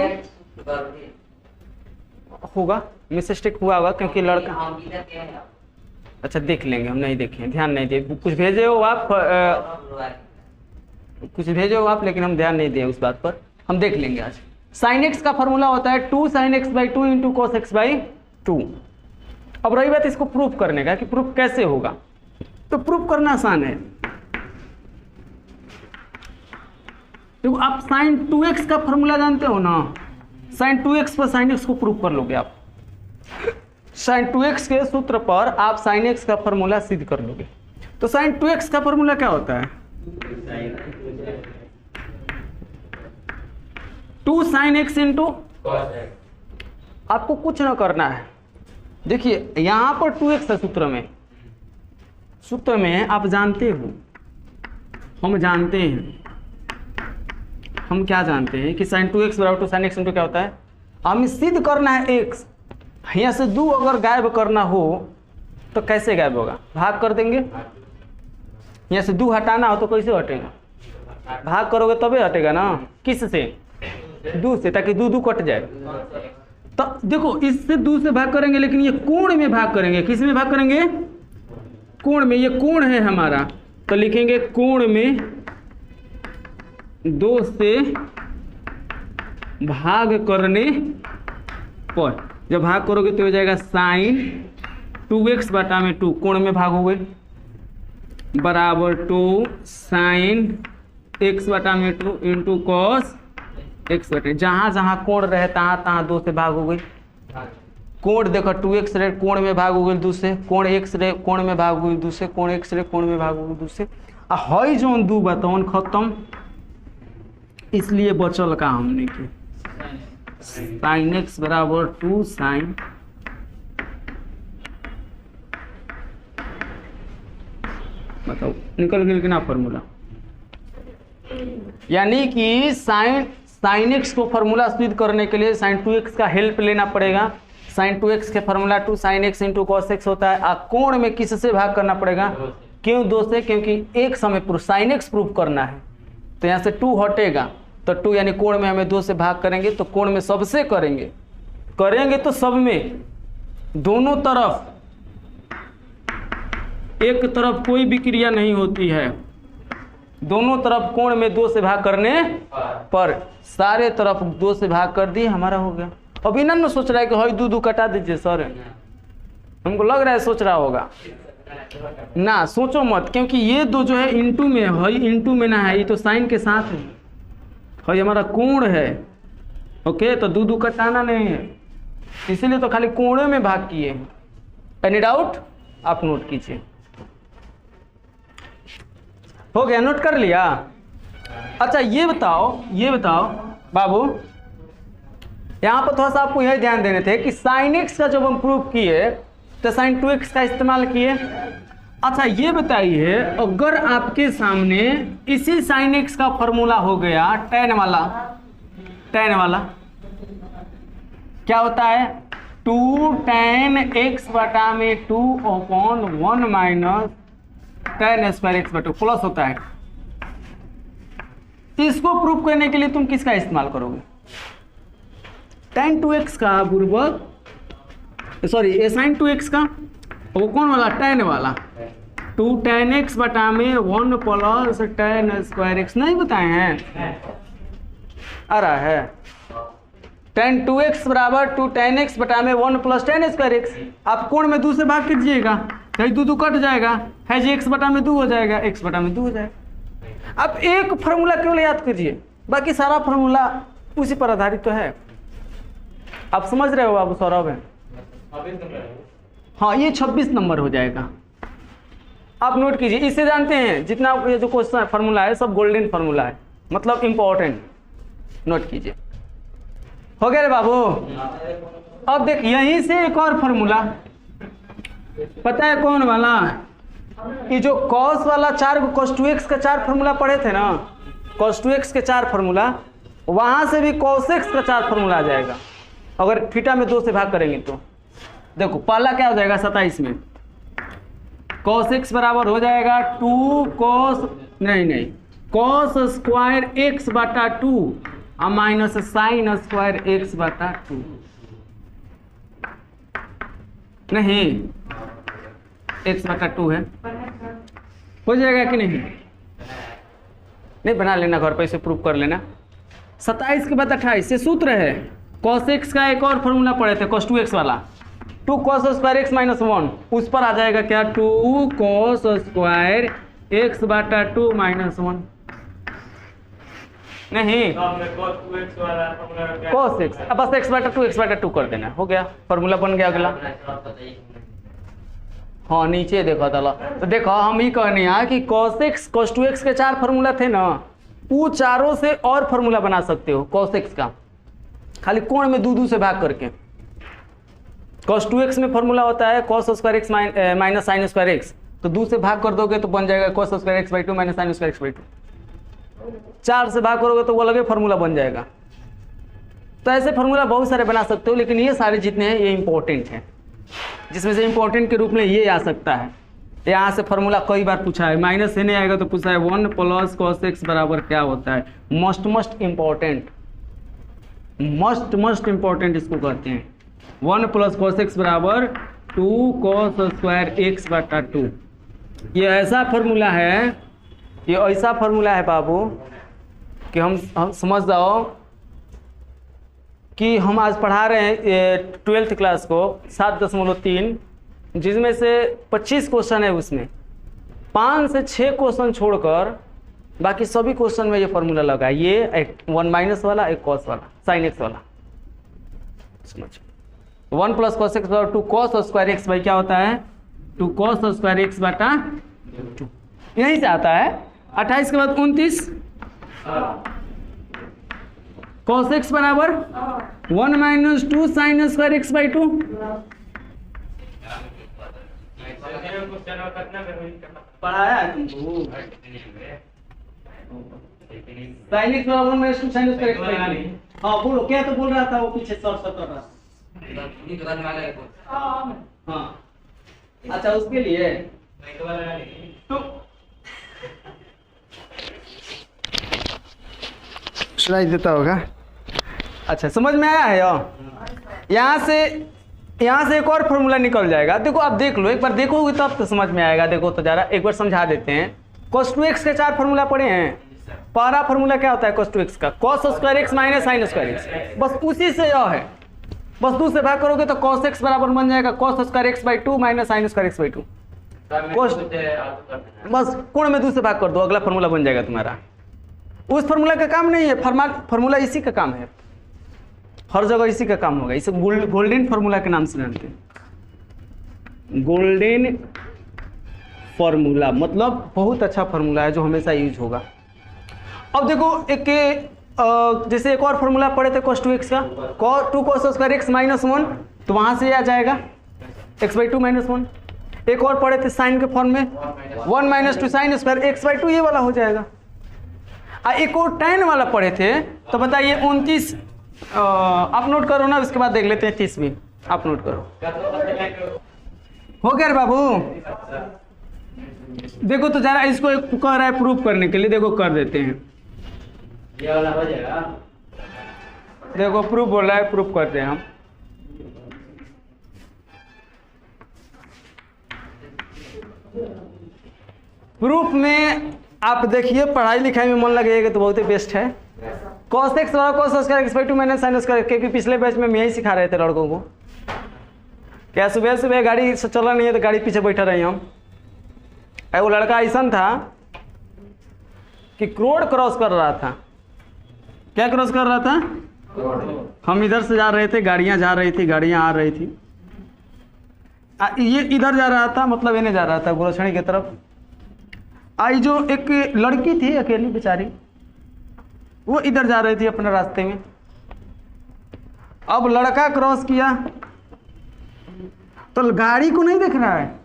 होगा मिस्टेक हुआ होगा क्योंकि लड़का अच्छा देख लेंगे, हम नहीं देखें, ध्यान नहीं दिए, कुछ भेजे हो आप कुछ भेजे हो आप, लेकिन हम ध्यान नहीं दिए उस बात पर, हम देख लेंगे आज। साइन एक्स का फॉर्मूला होता है 2 sin x by 2 into cos x by 2। अब रही बात इसको प्रूफ करने का कि प्रूफ कैसे होगा, तो प्रूफ करना आसान है। तो आप साइन 2x का फॉर्मूला जानते हो ना, साइन 2x पर साइन x को प्रूफ कर लोगे आप, साइन 2x के सूत्र पर आप साइन x का फॉर्मूला सिद्ध कर लोगे। तो साइन 2x का फॉर्मूला क्या होता है, 2 sin x इंटू, आपको कुछ ना करना है। देखिए यहां पर 2x है सूत्र में आप जानते हो, हम जानते हैं, हम क्या जानते हैं कि sin 2x बराबर 2 sin x इंटू क्या होता है, हमें सिद्ध करना है x। यहाँ से 2 अगर गायब करना हो तो कैसे गायब होगा, भाग कर देंगे। यहाँ से 2 हटाना हो तो कैसे हटेगा, भाग करोगे तभी हटेगा ना, किस से, 2 से, ताकि 2 कट जाए। तो देखो इससे 2 से भाग करेंगे, लेकिन ये कोण में भाग करेंगे, किस में भाग करेंगे, कोण में। ये कोण है हमारा, तो लिखेंगे कोण में 2 से भाग करने पर, जब भाग करोगे तो हो जाएगा साइन 2x बटा में 2, कोण में भाग हो गए, बराबर 2 साइन x बटा में 2 इंटू कॉस x बटे, जहां जहां कोण रहे तहां 2 से भाग हो गई। कोण देखो 2x रहे, कोण में भाग हो गई 2 से, कोण x रहे, कोण में भाग हो गई 2 से, कोण x रहे, कोण में भाग हो गई 2 से। हई जोन 2 बताओ खत्म, इसलिए बचल का हमने के साइन x बराबर 2 साइन, बताओ निकल गया कि ना फॉर्मूला। यानी कि साइन एक्स को फॉर्मूला सिद्ध करने के लिए साइन 2x का हेल्प लेना पड़ेगा। साइन 2x के formula 2 sin x into cos x होता है। कोण में किससे भाग करना पड़ेगा, क्यों 2 से, क्योंकि एक समय प्रूफ साइन एक्स प्रूफ करना है, तो यहाँ से 2 हटेगा, तो 2 यानी कोण में हमें 2 से भाग करेंगे, तो कोण में सबसे करेंगे तो सब में, दोनों तरफ, एक तरफ कोई भी क्रिया नहीं होती है, दोनों तरफ कोण में 2 से भाग करने पर सारे तरफ 2 से भाग कर दिए, हमारा हो गया। अभी ना सोच रहा है कि हई 2 कटा दीजिए सर, हमको लग रहा है सोच रहा होगा ना, सोचो मत, क्योंकि ये 2 जो है इंटू में, हई इंटू में ना है, ये तो साइन के साथ है, हई हमारा कोण है, ओके, तो 2 कटाना नहीं है, इसीलिए तो खाली कोणे में भाग किए। एनी डाउट, आप नोट कीजिए, हो गया, नोट कर लिया। अच्छा ये बताओ बाबू, यहाँ पर थोड़ा सा आपको यही ध्यान देने थे कि साइन एक्स का जब हम प्रूफ किए तो साइन 2x का इस्तेमाल किए। अच्छा ये बताइए, अगर आपके सामने इसी साइन एक्स का फॉर्मूला हो गया tan वाला, क्या होता है, 2 tan x बटा में 2/1 माइनस tan स्क्वायर x बटे, प्लस होता है। इसको प्रूफ करने के लिए तुम किसका इस्तेमाल करोगे, tan 2x का पूर्वक, सॉरी sin 2x का, वो कौन वाला, tan वाला, 2 tan x बटा में 1 प्लस tan स्क्वायर x, नहीं बताए हैं, आ रहा है, tan 2x बराबर 2 tan x बटा में 1 प्लस tan स्क्वायर x। आप कोण में 2 से भाग कीजिएगा, कहीं 2 कट जाएगा, है जी x बटा में 2 हो जाएगा, x बटा में 2 हो जाएगा। आप एक फार्मूला केवल याद कीजिए, बाकी सारा फार्मूला उसी पर आधारित तो है। आप समझ रहे हो बाबू सौरभ है, हाँ ये 26 नंबर हो जाएगा। आप नोट कीजिए, इससे जानते हैं जितना ये जो क्वेश्चन फार्मूला है सब गोल्डन फार्मूला है, मतलब इंपॉर्टेंट, नोट कीजिए। हो गया रे बाबू। अब देख यहीं से एक और फार्मूला, पता है कौन वाला, ये जो cos वाला 4 cos 2x का 4 फार्मूला पढ़े थे ना, cos 2x के 4 फार्मूला, वहां से भी cos x का 4 फार्मूला आ जाएगा। अगर थीटा में 2 से भाग करेंगे तो देखो पहला क्या हो जाएगा 27 में, cos x बराबर हो जाएगा 2 cos नहीं cos स्क्वायर x बटा 2 और माइनस साइन स्क्वायर x बटा 2, नहीं x/2 है, हो जाएगा कि नहीं? नहीं बना लेना घर पे, इसे प्रूव कर लेना। 27 के बाद 28 ये सूत्र है। cos x का एक और फॉर्मूला पढ़े थे cos 2x वाला, 2 cos स्क्वायर x माइनस 1, उस पर आ जाएगा क्या 2 cos स्क्वायर x/2 माइनस 1। नहीं cos x, अब बस x/2 कर देना, हो गया फॉर्मूला बन गया अगला। हाँ नीचे देखो था, तो देखो हम ही कहने हैं कि cos x cos 2x के 4 फार्मूला थे ना, वो चारों से और फार्मूला बना सकते हो cos x का, खाली कोण में दो से भाग करके। cos 2x में फार्मूला होता है cos square x minus sine square x, तो 2 से भाग कर दोगे तो बन जाएगा cos square x/2 minus sine square x/2। 4 से भाग करोगे तो वो अलग फार्मूला बन जाएगा। तो ऐसे फार्मूला बहुत सारे बना सकते हो, लेकिन ये सारे जितने हैं ये इंपॉर्टेंट हैं, जिसमें से इंपॉर्टेंट के रूप में ये आ सकता है। यहाँ से फार्मूला कई बार पूछा है, माइनस से नहीं आएगा तो पूछा है 1 प्लस cos x बराबर क्या होता है। मस्ट इम्पॉर्टेंट इसको कहते हैं। 1 प्लस cos x बराबर 2 cos स्क्वायर x/2। ये ऐसा फार्मूला है, ये ऐसा फार्मूला है बाबू कि हम समझ जाओ कि हम आज पढ़ा रहे हैं 12th क्लास को 7.3, जिसमें से 25 क्वेश्चन है, उसमें 5 से 6 क्वेश्चन छोड़कर बाकी सभी क्वेश्चन में ये फार्मूला लगा है। ये एक 1 माइनस वाला, एक cos वाला, sin x वाला। समझो 1 प्लस cos x बराबर 2 cos स्क्वायर x भाई क्या होता है 2 cos स्क्वायर x/2, यहीं से आता है। 28 के बाद 29 cos x बराबर 1 माइनस 2 साइन स्क्वायर x/2। पढ़ाया है तुमको साइन x बराबर 1 माइनस 2 साइन स्क्वायर x/2। हाँ बोलो क्या तो बोल रहा था वो पीछे शॉर्ट कर रहा। हाँ अच्छा उसके लिए तो सुनाई देता होगा। अच्छा समझ में आया है? यहाँ से एक और फार्मूला निकल जाएगा। देखो आप देख लो, एक बार देखोगे तब तो समझ में आएगा। देखो तो जरा एक बार समझा देते हैं। cos 2x के 4 फार्मूला पढ़े हैं। पहला फार्मूला क्या होता है cos 2x का cos square x minus sine square x, बस उसी से यह है। बस 2 से भाग करोगे तो cos x बराबर बन जाएगा cos square x/2 minus sine square x/2। बस कोण में 2 से भाग कर दो, अगला फार्मूला बन जाएगा तुम्हारा। उस फार्मूला का काम नहीं है, फार्मूला इसी का काम है, हर जगह इसी का काम होगा। इसे गोल्डन फार्मूला के नाम से जानते हैं। गोल्डन फार्मूला मतलब बहुत अच्छा फार्मूला है जो हमेशा यूज होगा। अब देखो जैसे एक और फार्मूला पढ़े थे cos 2x का 2 cos स्क्वायर x माइनस 1, तो वहां से आ जाएगा x/2 माइनस 1। एक और पढ़े थे साइन के फॉर्म में 1 माइनस 2 साइन स्क्वायर x/2, ये वाला हो जाएगा। एक और tan वाला पढ़े थे, तो बताइए 29 आप नोट करो ना, उसके बाद देख लेते हैं 30 भी आप नोट करो। हो गया रे बाबू? देखो तो जरा इसको कह रहा है प्रूफ करने के लिए, देखो कर देते हैं। ये वाला हो जाएगा। देखो प्रूफ बोल रहा है, प्रूफ करते हैं हम। प्रूफ में आप देखिए पढ़ाई लिखाई में मन लगेगा तो बहुत ही बेस्ट है। cos x बराबर cos square x/2 minus sine square, क्योंकि पिछले बैच में यही सिखा रहे थे लड़कों को। क्या सुबह गाड़ी से चला नहीं है तो गाड़ी पीछे बैठा रहे हम। वो लड़का ऐसा था कि रोड क्रॉस कर रहा था। क्या क्रॉस कर रहा था? हम इधर से जा रहे थे, गाड़ियां जा रही थी, गाड़ियां आ रही थी। ये इधर जा रहा था, मतलब इन्हें जा रहा था गोरछड़ी की तरफ। आई जो एक लड़की थी अकेली बेचारी, वो इधर जा रही थी अपने रास्ते में। अब लड़का क्रॉस किया तो गाड़ी को नहीं देख रहा है,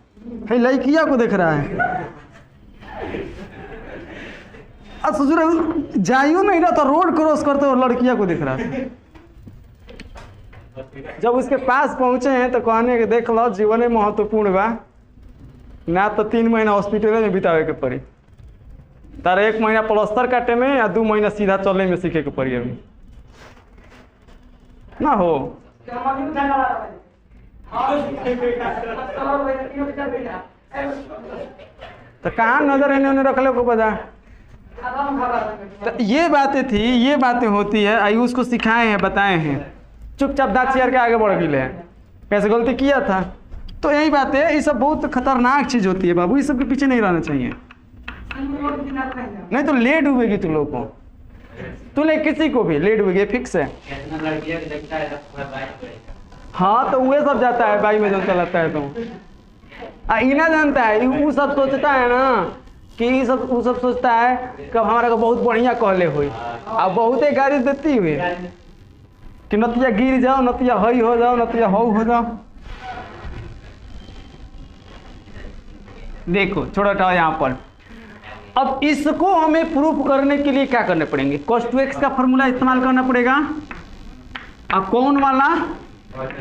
लड़किया को देख रहा है। अब सोच रहे जाइयो नहीं रहा तो रोड क्रॉस करते हुए लड़किया को देख रहा है। जब उसके पास पहुंचे हैं तो कहने के देख लो जीवन महत्वपूर्ण बा ना, तो 3 महीना हॉस्पिटल में बितावे के पड़ी तारा, 1 महीना प्लास्टर काटे में या 2 महीना सीधा चलने में सीखे के पड़ी अभी ना हो। तो कहाँ नजर इन्होंने रख लो को पता। तो ये बातें थी, ये बातें होती है, आयुष को सिखाए हैं, बताए हैं, चुपचाप दांत चियर के आगे बढ़ गए, कैसे गलती किया था। तो यही बात है, ये सब बहुत खतरनाक चीज होती है बाबू, इस सब के पीछे नहीं रहना चाहिए, नहीं तो ले डूबेगी तुम लोग को, तू नहीं किसी को भी ले डूबेगी, फिक्स है। हाँ तो वह सब जाता है भाई में जो चलाता है तो इना जानता है, वो सब सोचता है ना कि वो सब सोचता है कि हमारा को बहुत बढ़िया कहले हुई, अब बहुते गाड़ी देती हुई कि नतिया गिर जाओ, नतिया हई हो जाओ, नतिया हो जाओ। देखो छोटा हटाओ यहाँ पर। अब इसको हमें प्रूफ करने के लिए क्या करने पड़ेंगे, cos 2x का फॉर्मूला इस्तेमाल करना पड़ेगा। अब कौन वाला,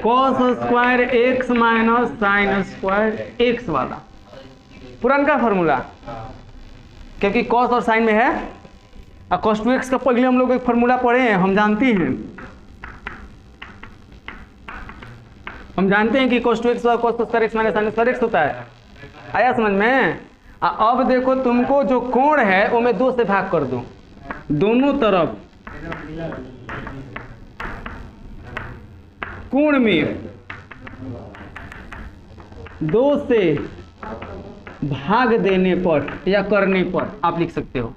cos square x minus sine square x वाला पुराना फॉर्मूला, क्योंकि cos और साइन में है। और cos 2x का पहले हम लोग एक फॉर्मूला पढ़े हैं, हम जानते हैं कि cos 2x और cos square x minus sine square x होता है। आया समझ में। अब देखो तुमको जो कोण है वो मैं 2 से भाग कर दूं, दोनों तरफ कोण में 2 से भाग देने पर या करने पर आप लिख सकते हो।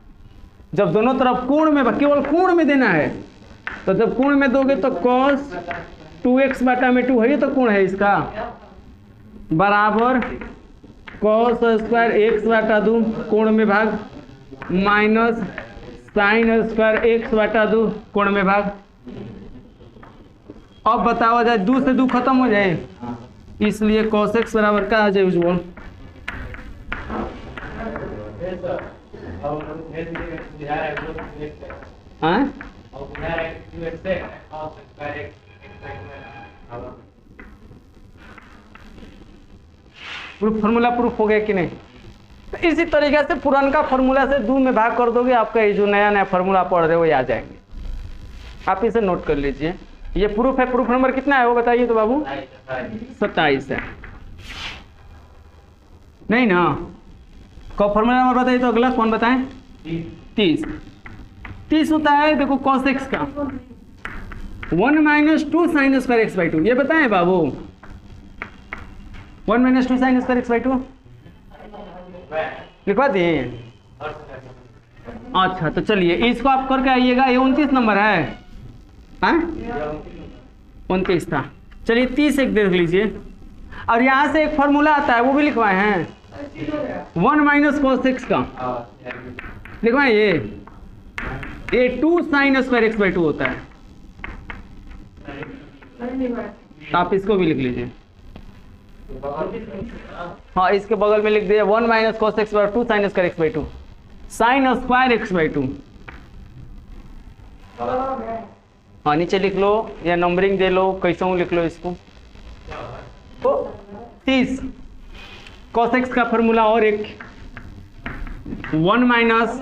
जब दोनों तरफ कोण में, केवल कोण में देना है, तो जब कोण में दोगे तो cos 2x बटा में 2 है, ये तो कोण है इसका, बराबर cos स्क्वायर x बटा 2 कोण में भाग माइनस साइन स्क्वायर x बटा 2 कोण में भाग। अब बताओ जाए 2 से 2 खत्म हो जाए, इसलिए cos x बराबर क्या आ जाए उज्ज्वल, प्रूफ फॉर्मूला प्रूफ हो गया कि नहीं। तो इसी तरीके से पुराना फॉर्मूला से 2 में भाग कर दोगे, आपका ये जो नया नया फॉर्मूला पढ़ रहे हो ये आ जाएंगे। आप इसे नोट कर लीजिए, ये प्रूफ है। प्रूफ नंबर कितना है वो बताइए तो बाबू, 27 है नहीं ना। कब फॉर्मूला नंबर बताइए तो अगला कौन बताएं, 30 होता है। देखो cos x का 1 minus 2 sign square x by 2, ये बताएं बाबू, 1 minus 2 sign square x by 2 लिखवा दिए। अच्छा तो चलिए इसको आप करके आइएगा, ये 29 नंबर है, 29 था। चलिए 30 एक देख लीजिए, और यहाँ से एक फॉर्मूला आता है वो भी लिखवाए हैं, 1 माइनस cos x का लिखवाए, ये 2 साइन स्क्वायर x बाई 2 होता है, तो आप इसको भी लिख लीजिए। हाँ इसके बगल में लिख दिए 1 minus cos x by 2 sign square x by 2, sign square x by 2। हाँ नीचे लिख लो या नंबरिंग दे लो, कैसे लिख लो इसको। तो 30 cos x का फॉर्मूला और एक 1 माइनस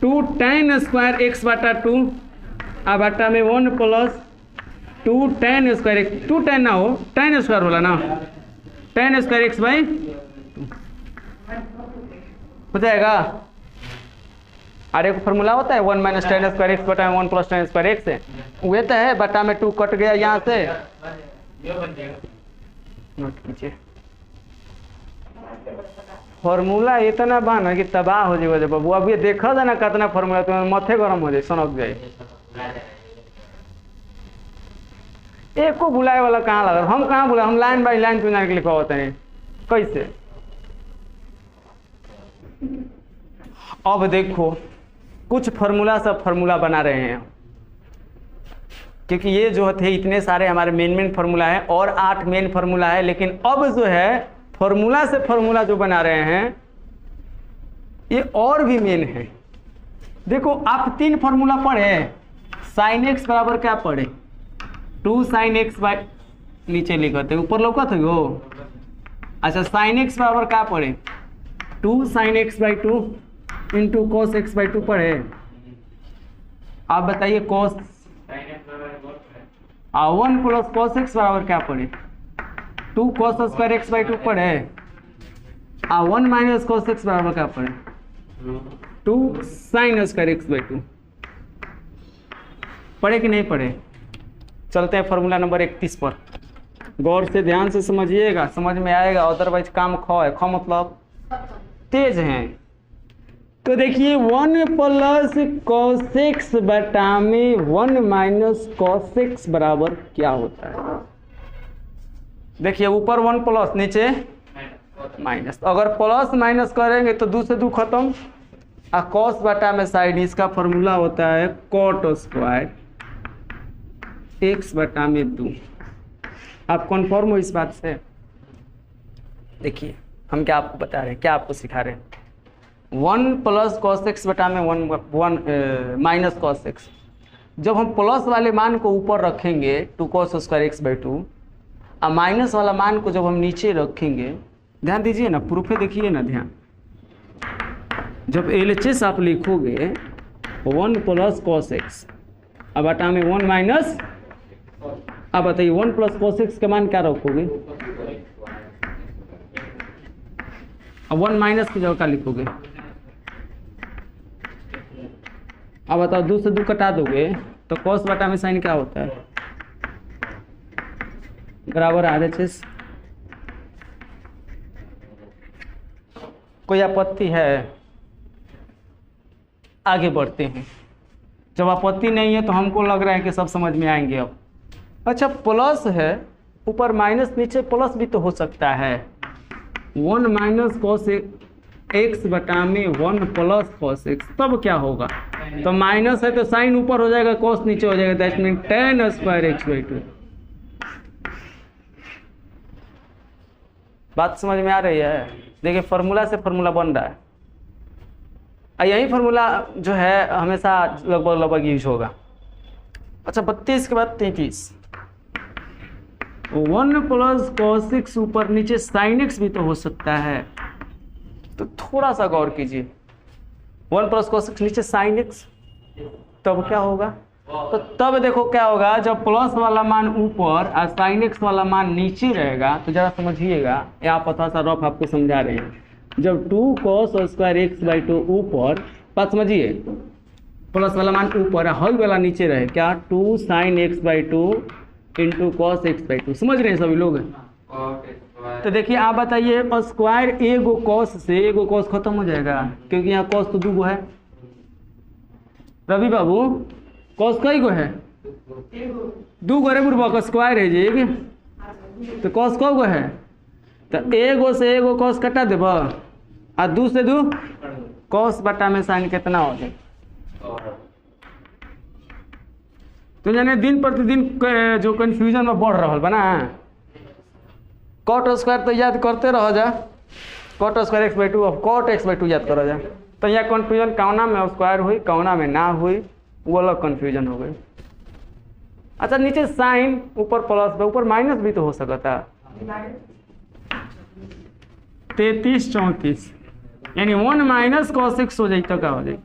2 tan स्क्वायर x बटा 2 आ बटा में 1 plus 2 tan square x, 2 tan ना हो, tan स्क्वायर होला ना, tan स्क्वायर x बाई हो जाएगा। अरे एक फॉर्मूला होता है 1 माइनस tan स्क्वायर x बटा 1 प्लस tan स्क्वायर x है, वह तो है, बटा में 2 कट गया यहाँ से, नोट कीजिए। फॉर्मूला इतना बना कि तबाह हो जाए बाबू। अब ये देखा था ना कितना फॉर्मूला, तो मथे गरम हो जाए, सनक जाए। एक को बुलाए वाला कहाँ लगा, हम कहाँ बुलाए, हम लाइन बाई लाइन चुनाव के लिखा होते हैं कैसे। अब देखो कुछ फॉर्मूला सब फॉर्मूला बना रहे हैं, क्योंकि ये जो थे इतने सारे हमारे मेन फॉर्मूला है और 8 मेन फॉर्मूला है, लेकिन अब जो है फॉर्मूला से फॉर्मूला जो बना रहे हैं ये और भी मेन है। देखो आप 3 फॉर्मूला पढ़े, साइन x बराबर क्या पढ़े, 2 साइन x बाई, नीचे लिखा थे ऊपर लौका थे वो, अच्छा साइन x बराबर क्या पढ़े, 2 sine x by 2 into cos x by 2 पढ़े। आप बताइए कॉस 1 प्लस कॉस x बराबर क्या पढ़े, 2 कॉस स्क्वायर x बाई 2 पढ़े। 1 माइनस कॉस एक्स बराबर क्या पड़े 2 साइन स्क्वायर एक्स बाई 2 पढ़े कि नहीं पढ़े। चलते हैं फॉर्मूला नंबर 31 पर, गौर से ध्यान से समझिएगा, समझ में आएगा, अदरवाइज काम खो है, खो मतलब तेज हैं। तो देखिए 1 प्लस कॉस एक्स बटा में 1 माइनस कॉस एक्स बराबर क्या होता है। देखिए ऊपर 1 प्लस नीचे माइनस, अगर प्लस माइनस करेंगे तो 2 से 2 खत्म, और कॉस बटा में साइन, इसका फॉर्मूला होता है कॉट स्क्वायर एक्स बटा में 2। आप कन्फर्म हो इस बात से। देखिए हम क्या आपको बता रहे हैं, क्या आपको सिखा रहे हैं। 1 प्लस कॉस एक्स बटा में 1 माइनस कॉस एक्स, जब हम प्लस वाले मान को ऊपर रखेंगे 2 कॉस स्क्वायर एक्स बाई 2, और माइनस वाला मान को जब हम नीचे रखेंगे, ध्यान दीजिए ना, प्रूफ है, देखिए ना ध्यान, जब LHS आप लिखोगे 1 प्लस कॉस एक्स अब बटा में 1 माइनस, अब बताइए 1 प्लस कॉस एक्स का मान क्या रखोगे, अब 1 माइनस की जगह क्या लिखोगे, अब बताओ 2 से 2 कटा दोगे तो कॉस बटा में साइन क्या होता है बराबर RHS। कोई आपत्ति है? आगे बढ़ते हैं। जब आपत्ति नहीं है तो हमको लग रहा है कि सब समझ में आएंगे अब। अच्छा प्लस है, ऊपर माइनस, नीचे प्लस भी तो हो सकता है। 1 माइनस कॉस एक्स बटा में 1 प्लस कॉस एक्स, तब क्या होगा, तो माइनस है तो साइन ऊपर हो जाएगा, कॉस नीचे हो जाएगा, that mean tan square x by 2। बात समझ में आ रही है? देखिए फार्मूला से फार्मूला बन रहा है, यही फार्मूला जो है हमेशा लगभग यूज होगा। अच्छा 32 के बाद 33, 1 प्लस कॉस एक्स ऊपर नीचे साइन एक्स भी तो हो सकता है, तो थोड़ा सा गौर कीजिए। 1 प्लस कॉस एक्स नीचे साइन एक्स, तब क्या होगा, तो तब देखो क्या होगा, जब प्लस वाला मान ऊपर और साइन एक्स वाला मान नीचे रहेगा, तो जरा समझिएगा, यहाँ पर थोड़ा सा रफ आपको समझा रहे हैं। जब 2 कॉस स्क्वायर एक्स बाई 2 ऊपर, बात समझिए, प्लस वाला मान ऊपर, हल वाला नीचे रहे, क्या 2 sine x by 2 into cos x by 2। समझ रहे हैं सभी लोग? तो देखिए आप बताइए, स्क्वायर एगो कॉस से एगो कॉस खत्म हो जाएगा, क्योंकि यहाँ कॉस तो 2 गो है। रवि बाबू कॉस कई गो है? 2 गो रे बुढ़बा, स्क्वायर है जी, तो कॉस कौ गो है, तो एगो से एगो कॉस कटा देब, और 2 से 2 कॉस बटा में साइन कितना हो जाए। तो यानी दिन प्रतिदिन जो कंफ्यूजन में बढ़ रहा बना, कॉट स्क्वायर तो याद करते रह जा, कॉट स्क्वायर एक्स बाई 2, अब कॉट एक्स बाई 2 याद करा जा, तो यहाँ कंफ्यूजन कौना में स्क्वायर हुई कौना में ना हुई, वो अलग कंफ्यूजन हो गई। अच्छा नीचे साइन, ऊपर प्लस, ऊपर माइनस भी तो हो सकता है। 33 34 यानी 1 माइनस कॉस एक्स हो जाए तो क्या हो जाए,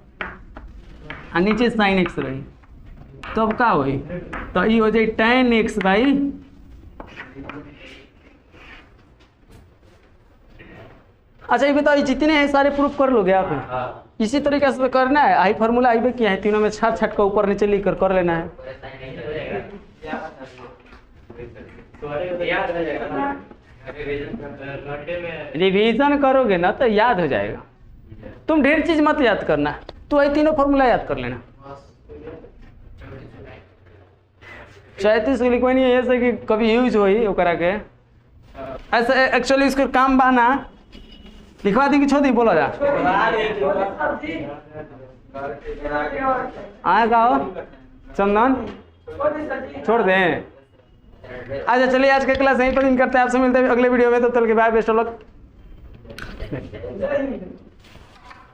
और नीचे साइन एक्स रही, तब तो क्या हुई, तो ये हो जाए tan एक्स बाई, अच्छा ये बताओ, जितने हैं सारे प्रूफ कर लोगे आप? इसी तरीके से करना है, आई फार्मूला आई किया है, तीनों में छट छट का ऊपर नीचे लिख कर लेना है। रिवीजन करोगे ना तो याद हो जाएगा। तुम ढेर चीज मत याद करना, तो ये तीनों फार्मूला याद कर लेना। 34 लिखवा नहीं है ऐसे कि कभी यूज हो ही करा के, ऐसे एक्चुअली इसको काम बना लिखवा दी कि छोड़ दी, बोला जा आए का हो चंदन, छोड़ दें। अच्छा चलिए आज का क्लास यहीं पर करते हैं, आपसे मिलते हैं अगले वीडियो में, तो चल के बाय, बेस्ट ऑफ लक।